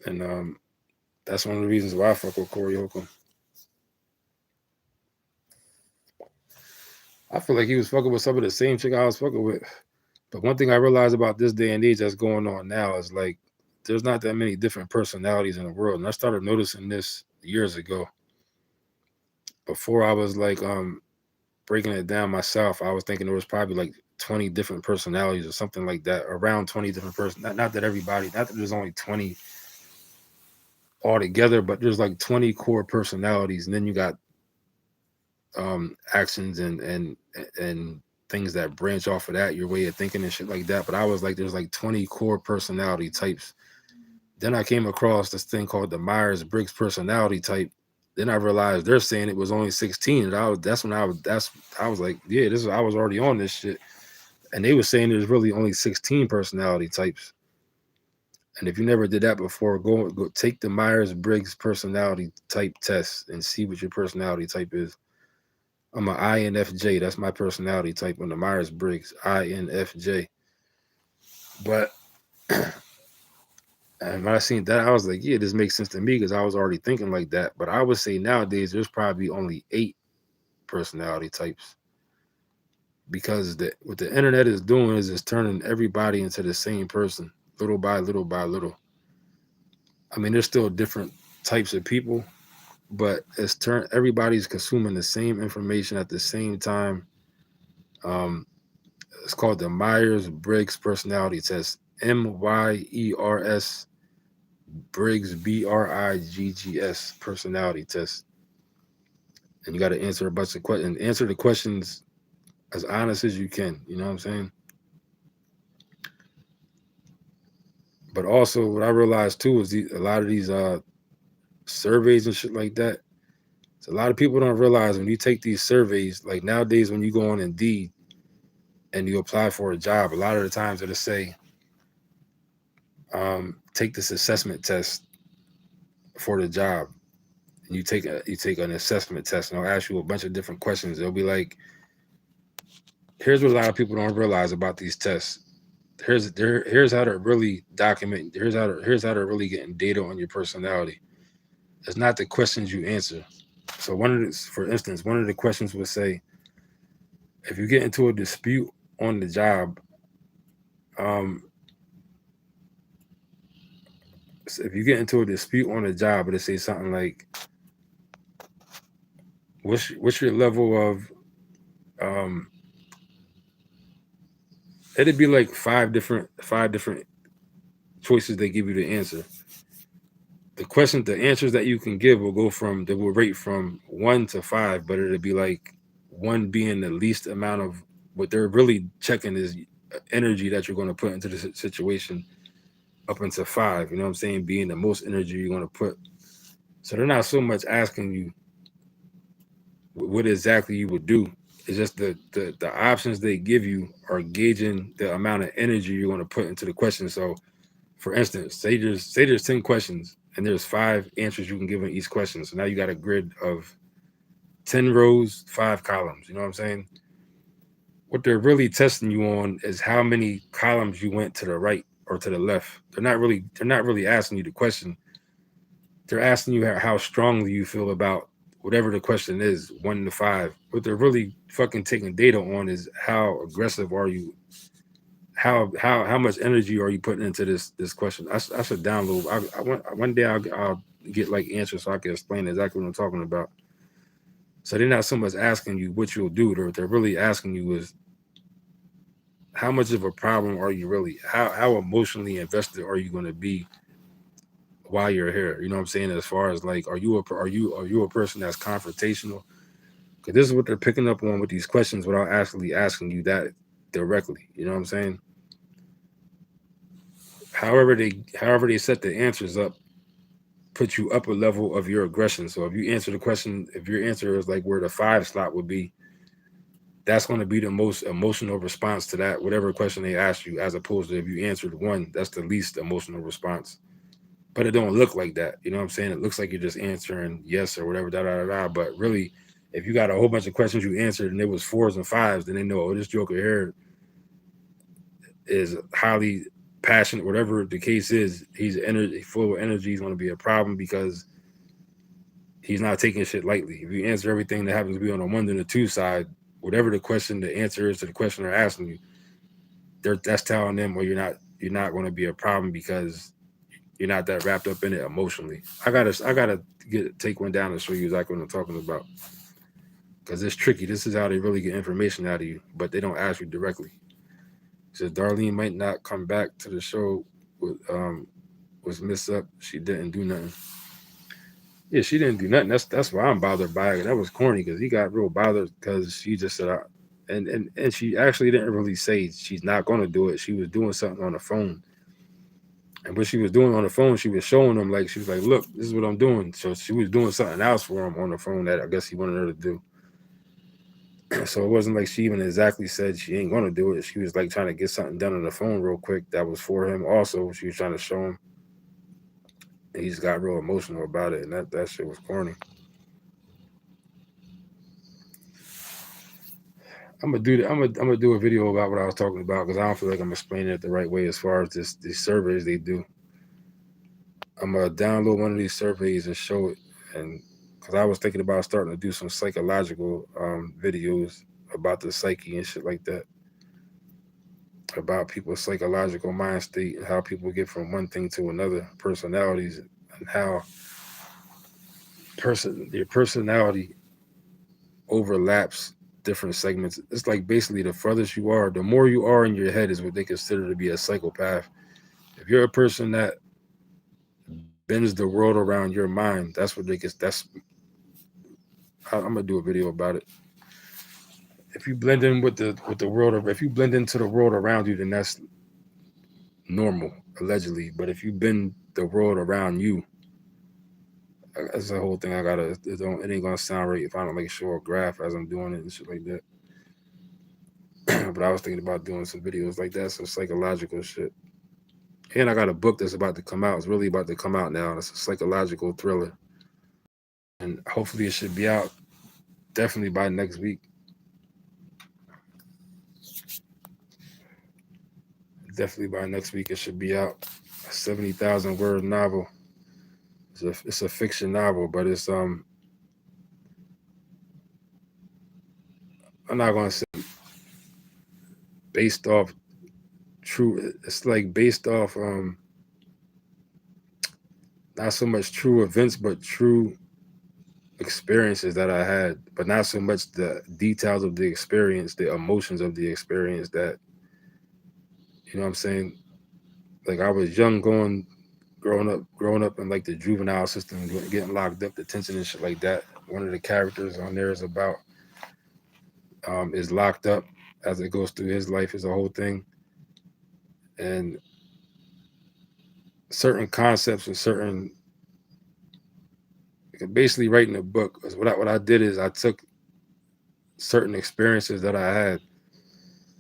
S1: And that's one of the reasons why I fuck with Corey Holcomb. I feel like he was fucking with some of the same chick I was fucking with. But one thing I realized about this day and age that's going on now is like there's not that many different personalities in the world. And I started noticing this years ago. Before I was like breaking it down myself, I was thinking there was probably like 20 different personalities or something like that, around 20 different persons. Not that everybody, not that there's only 20 altogether, but there's like 20 core personalities. And then you got actions and things that branch off of that, your way of thinking and shit like that. But I was like, there's like 20 core personality types. Then I came across this thing called the Myers-Briggs personality type. Then I realized they're saying it was only 16. And I was like, yeah, I was already on this shit. And they were saying there's really only 16 personality types. And if you never did that before, go take the Myers-Briggs personality type test and see what your personality type is. I'm an INFJ. That's my personality type on the Myers-Briggs, INFJ. But and when I seen that, I was like, yeah, this makes sense to me because I was already thinking like that. But I would say nowadays there's probably only 8 personality types. Because what the internet is doing is it's turning everybody into the same person, little by little by little. I mean, there's still different types of people, but everybody's consuming the same information at the same time. It's called the Myers-Briggs personality test. MYERS Briggs BRIGGS personality test. And you got to answer a bunch of questions. Answer the questions as honest as you can. You know what I'm saying? But also, what I realized too is a lot of these surveys and shit like that. So a lot of people don't realize when you take these surveys, like nowadays when you go on Indeed and you apply for a job, a lot of the times it'll say, take this assessment test for the job. And you take an assessment test and they'll ask you a bunch of different questions. They'll be like, here's what a lot of people don't realize about these tests. Here's how to really document. Here's how to really getting data on your personality. It's not the questions you answer. So for instance, one of the questions would say, if you get into a dispute on the job, if you get into a dispute on a job, it'll say something like, what's your level of um it'd be like five different choices they give you to answer. The answers that you can give will go from they will rate from 1 to 5, but it'll be like 1 being the least amount of what they're really checking is energy that you're going to put into the situation, up into 5. You know what I'm saying? Being the most energy you're going to put. So they're not so much asking you what exactly you would do. It's just the options they give you are gauging the amount of energy you're going to put into the question. So, for instance, say there's 10 questions and there's 5 answers you can give in each question. So now you got a grid of 10 rows, 5 columns. You know what I'm saying? What they're really testing you on is how many columns you went to the right or to the left. They're not really asking you the question. They're asking you how strongly you feel about whatever the question is, 1 to 5. What they're really fucking taking data on is how aggressive are you, how much energy are you putting into this question. I should download. One day I'll get like answers so I can explain exactly what I'm talking about. So they're not so much asking you what you'll do. What they're really asking you is how much of a problem are you really? How emotionally invested are you going to be while you're here? You know what I'm saying? As far as like, are you a person that's confrontational? Because this is what they're picking up on with these questions without actually asking you that directly. You know what I'm saying? However they set the answers up, put you up a level of your aggression. So if you answer the question, if your answer is like where the 5 slot would be, that's going to be the most emotional response to that whatever question they ask you, as opposed to if you answered 1, that's the least emotional response. But it don't look like that. You know what I'm saying? It looks like you're just answering yes or whatever, da da da da. But really, if you got a whole bunch of questions you answered and it was 4s and 5s, then they know, oh, this joker here is highly passionate. Whatever the case is, he's energy full of energy. He's going to be a problem because he's not taking shit lightly. If you answer everything that happens to be on the 1 and the 2 side, whatever the answer is to the question they're asking you, that's telling them, well, you're not going to be a problem because you're not that wrapped up in it emotionally. I gotta take one down and show you exactly what I'm talking about, because it's tricky. This is how they really get information out of you, but they don't ask you directly. So Darlene might not come back to the show with was messed up. She didn't do nothing. Yeah, she didn't do nothing. That's why I'm bothered by it. That was corny because he got real bothered because she just said, and she actually didn't really say she's not gonna do it. She was doing something on the phone. And what she was doing on the phone, she was showing him, like, she was like, look, this is what I'm doing. So she was doing something else for him on the phone that I guess he wanted her to do. So it wasn't like she even exactly said she ain't gonna do it. She was like trying to get something done on the phone real quick that was for him also. She was trying to show him. And he just got real emotional about it, and that shit was corny. I'm gonna do a video about what I was talking about because I don't feel like I'm explaining it the right way as far as these surveys they do. I'm gonna download one of these surveys and show it, and because I was thinking about starting to do some psychological videos about the psyche and shit like that, about people's psychological mind state and how people get from one thing to another, personalities, and how your personality overlaps different segments. It's like basically the furthest you are, the more you are in your head is what they consider to be a psychopath. If you're a person that bends the world around your mind, that's what they get. I'm gonna do a video about it. If you blend in with the world, or if you blend into the world around you, then that's normal, allegedly. But if you bend the world around you, that's the whole thing. It ain't gonna sound right if I don't like show a graph as I'm doing it and shit like that. But I was thinking about doing some videos like that, some psychological shit. And I got a book that's about to come out. It's really about to come out now. It's a psychological thriller, and hopefully it should be out definitely by next week. Definitely by next week it should be out. A 70,000 word novel. It's a fiction novel, but I'm not gonna say based off true. It's like based off not so much true events, but true experiences that I had, but not so much the details of the experience, the emotions of the experience that, you know what I'm saying? Like I was young growing up in like the juvenile system, getting locked up, detention and shit like that. One of the characters on there is about is locked up as it goes through his life is a whole thing. And certain concepts and certain basically writing a book. What I did is I took certain experiences that I had.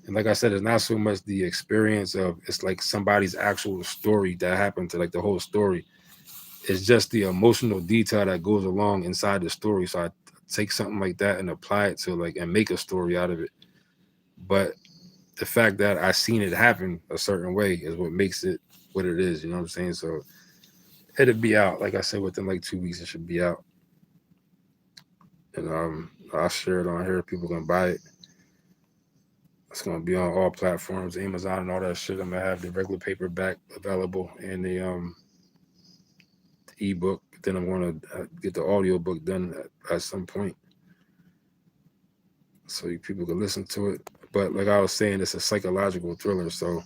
S1: And like I said, it's not so much the experience of it's like somebody's actual story that happened to like the whole story. It's just the emotional detail that goes along inside the story. So I take something like that and apply it to like and make a story out of it. But the fact that I seen it happen a certain way is what makes it what it is. You know what I'm saying? So it'll be out. Like I said, within like 2 weeks, it should be out. And I'll share it on here. People can buy it. It's gonna be on all platforms, Amazon and all that shit. I'm gonna have the regular paperback available and the ebook. Then I'm gonna get the audio book done at some point, so you people can listen to it. But like I was saying, it's a psychological thriller. So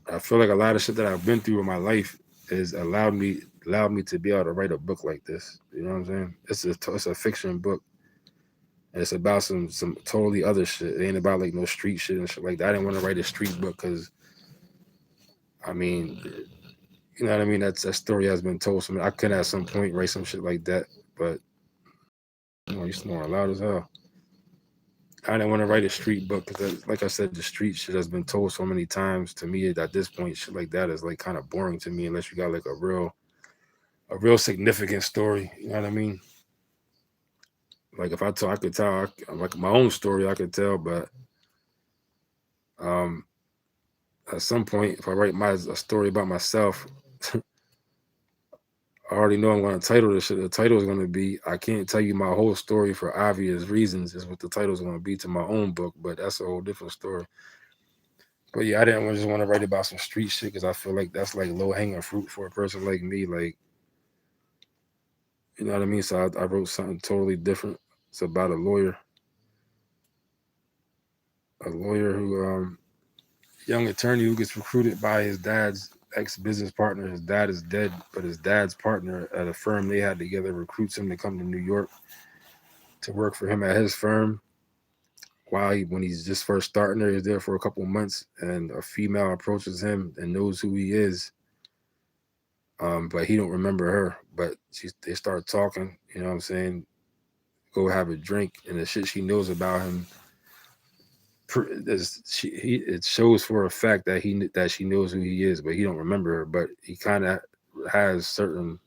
S1: I feel like a lot of shit that I've been through in my life is allowed me to be able to write a book like this. You know what I'm saying? It's a fiction book. And it's about some totally other shit. It ain't about like no street shit and shit like that. I didn't want to write a street book because I mean, you know what I mean. That story has been told. So I could at some point write some shit like that, but you snoring loud as hell. I didn't want to write a street book because, like I said, the street shit has been told so many times to me. At this point, shit like that is like kind of boring to me unless you got like a real significant story. You know what I mean? Like if I tell, I could tell like my own story. I could tell, but um, at some point, if I write a story about myself, I already know I'm going to title this shit. The title is going to be "I Can't Tell You My Whole Story for Obvious Reasons." Is what the title is going to be to my own book, but that's a whole different story. But yeah, I didn't just want to write about some street shit because I feel like that's like low hanging fruit for a person like me. Like, you know what I mean? So I wrote something totally different. It's about a lawyer who young attorney who gets recruited by his dad's ex business partner. His dad is dead, but his dad's partner at a firm they had together recruits him to come to New York to work for him at his firm. When he's just first starting there, he's there for a couple of months, and a female approaches him and knows who he is, but he don't remember her. But they start talking. You know what I'm saying? Go have a drink, and the shit she knows about him it shows for a fact that she knows who he is, but he don't remember her. But he kind of has certain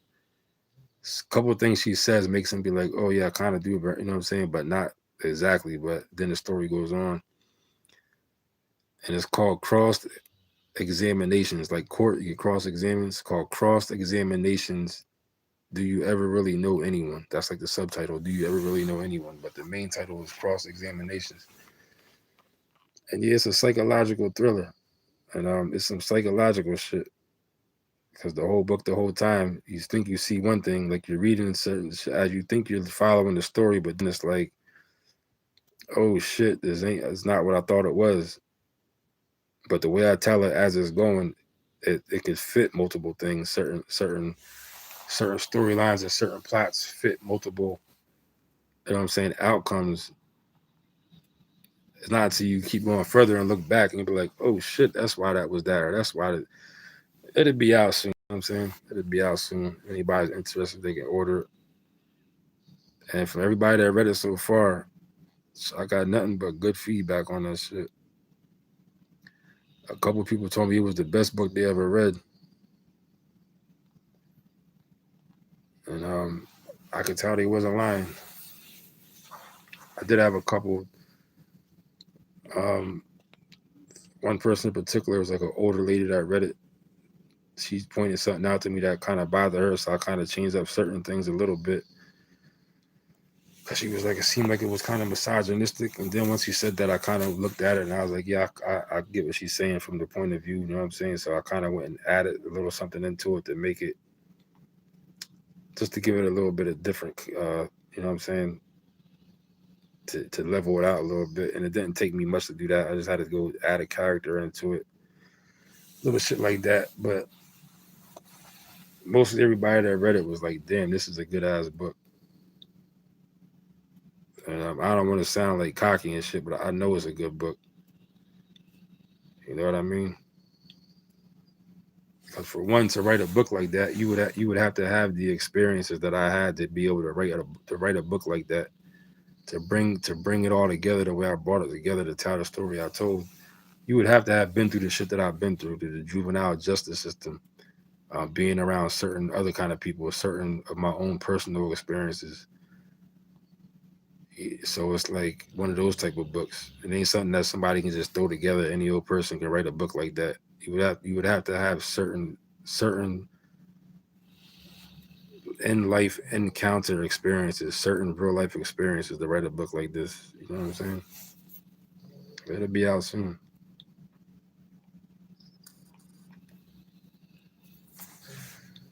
S1: couple of things she says makes him be like, oh yeah, I kind of do, but you know what I'm saying, but not exactly. But then the story goes on, and it's called cross examinations, like court. You cross examine. It's called cross examinations. Do you ever really know anyone? That's like the subtitle. Do you ever really know anyone? But the main title is cross examinations. And yeah, it's a psychological thriller, and it's some psychological shit. Because the whole book, the whole time, you think you see one thing, like you're reading certain as you think you're following the story, but then it's like, oh shit, it's not what I thought it was. But the way I tell it as it's going, it could fit multiple things, certain storylines and certain plots fit multiple, you know what I'm saying, outcomes. It's not until you keep going further and look back and be like, oh shit, that's why that was that, or that's why it'll be out soon. You know what I'm saying? It'll be out soon. If anybody's interested, they can order it. And from everybody that read it so far, I got nothing but good feedback on that shit. A couple people told me it was the best book they ever read. And I could tell they wasn't lying. I did have a couple. Um, one person in particular was like an older lady that read it. She pointed something out to me that kind of bothered her, so I kind of changed up certain things a little bit. Cause she was like, it seemed like it was kind of misogynistic. And then once she said that, I kind of looked at it and I was like, yeah, I get what she's saying from the point of view. You know what I'm saying? So I kind of went and added a little something into it to make it, just to give it a little bit of different, you know what I'm saying? To level it out a little bit. And it didn't take me much to do that. I just had to go add a character into it, little shit like that. But mostly everybody that read it was like, damn, this is a good ass book. And I don't want to sound like cocky and shit, but I know it's a good book. You know what I mean? Because for one, to write a book like that, you would have to have the experiences that I had to be able to write a book like that, to bring it all together the way I brought it together to tell the story I told. You would have to have been through the shit that I've been through, through the juvenile justice system, being around certain other kind of people, certain of my own personal experiences. So it's like one of those type of books. It ain't something that somebody can just throw together. Any old person can write a book like that. You would have to have certain in life encounter experiences, certain real life experiences to write a book like this. You know what I'm saying? It'll be out soon.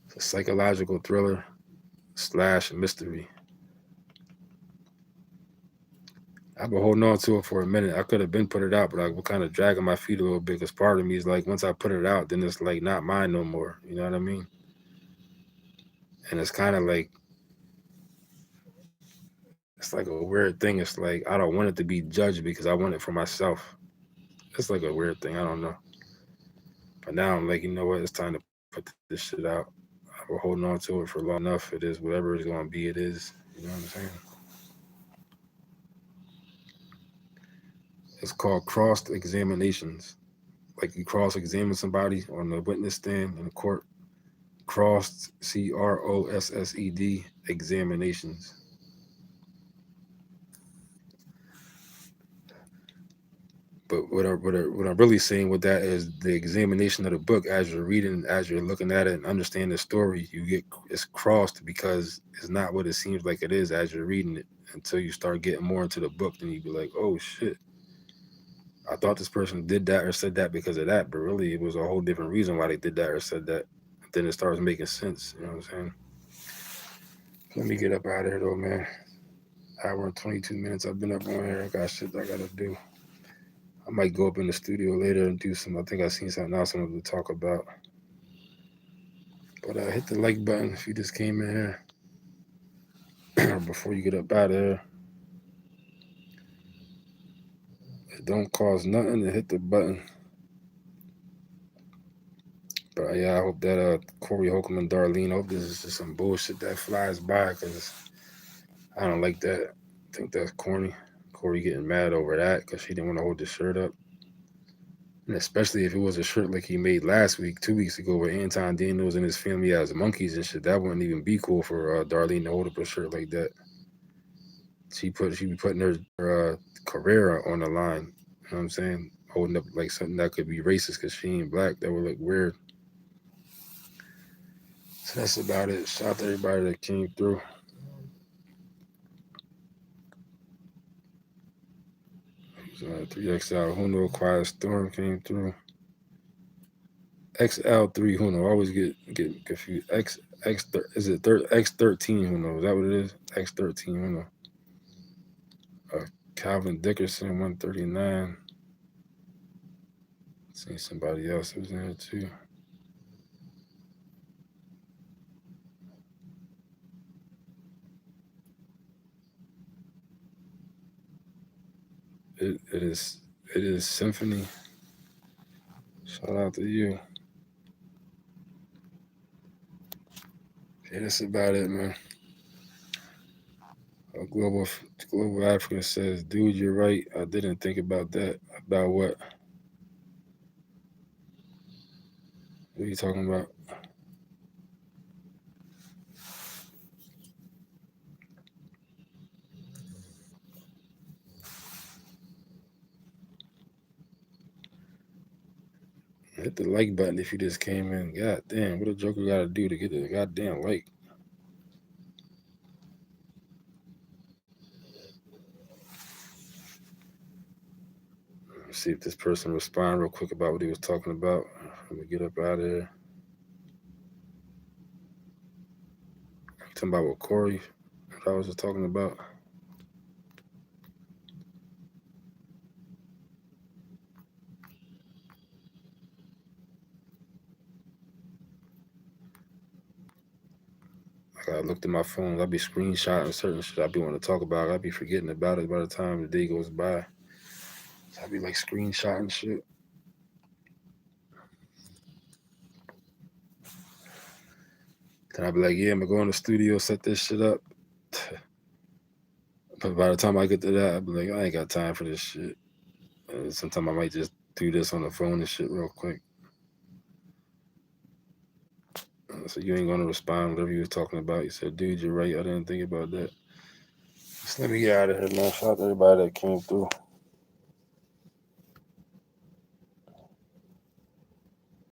S1: It's a psychological thriller / mystery. I've been holding on to it for a minute. I could have been put it out, but I was kind of dragging my feet a little bit because part of me is like, once I put it out, then it's like not mine no more. You know what I mean? And it's kind of like, it's like a weird thing. It's like I don't want it to be judged because I want it for myself. It's like a weird thing. I don't know. But now I'm like, you know what? It's time to put this shit out. I've been holding on to it for long enough. It is whatever it's going to be. It is. You know what I'm saying? It's called crossed examinations. Like you cross examine somebody on the witness stand in court. Crossed, CROSSED, examinations. But what I'm really saying with that is the examination of the book as you're reading, as you're looking at it and understand the story, you get it's crossed because it's not what it seems like it is as you're reading it until you start getting more into the book. Then you be like, oh shit, I thought this person did that or said that because of that, but really it was a whole different reason why they did that or said that. Then it starts making sense. You know what I'm saying? Let me get up out of here though, man. Hour and 22 minutes. I've been up on here. I got shit I gotta do. I might go up in the studio later and do some. I think I seen something else I wanted to talk about. But hit the like button if you just came in here before you get up out of here. It don't cost nothing to hit the button. But yeah, I hope that Corey Holcomb and Darlene, I hope this is just some bullshit that flies by because I don't like that. I think that's corny. Corey getting mad over that because she didn't want to hold the shirt up. And especially if it was a shirt like he made last week, 2 weeks ago, with Anton Daniels and his family as monkeys and shit, that wouldn't even be cool for Darlene to hold up a shirt like that. She be putting her career on the line. You know what I'm saying? Holding up like something that could be racist because she ain't black. That would look weird. So that's about it. Shout out to everybody that came through. 3XL, who know Quiet Storm came through. XL3, who know? I always get confused. Is it X13? Who knows? Is that what it is? X13, who know? Calvin Dickerson, 139. Seen somebody else who's in there too. It is Symphony. Shout out to you. Yeah, that's about it, man. Global African says, dude, you're right. I didn't think about that. About what? What are you talking about? Hit the like button if you just came in. God damn, what a joker gotta do to get the goddamn like? See if this person respond real quick about what he was talking about. Let me get up out of here. Talking about what Corey, what I was just talking about. Like I looked at my phone, I'd be screenshotting certain shit I be wanting to talk about. I'd be forgetting about it by the time the day goes by. So I'd be like screenshotting shit. Then I'd be like, yeah, I'm gonna go in the studio, set this shit up. But by the time I get to that, I'd be like, I ain't got time for this shit. Sometimes I might just do this on the phone and shit real quick. So you ain't gonna respond whatever you was talking about. You said, dude, you're right. I didn't think about that. Just let me get out of here, man. Shout out to everybody that came through.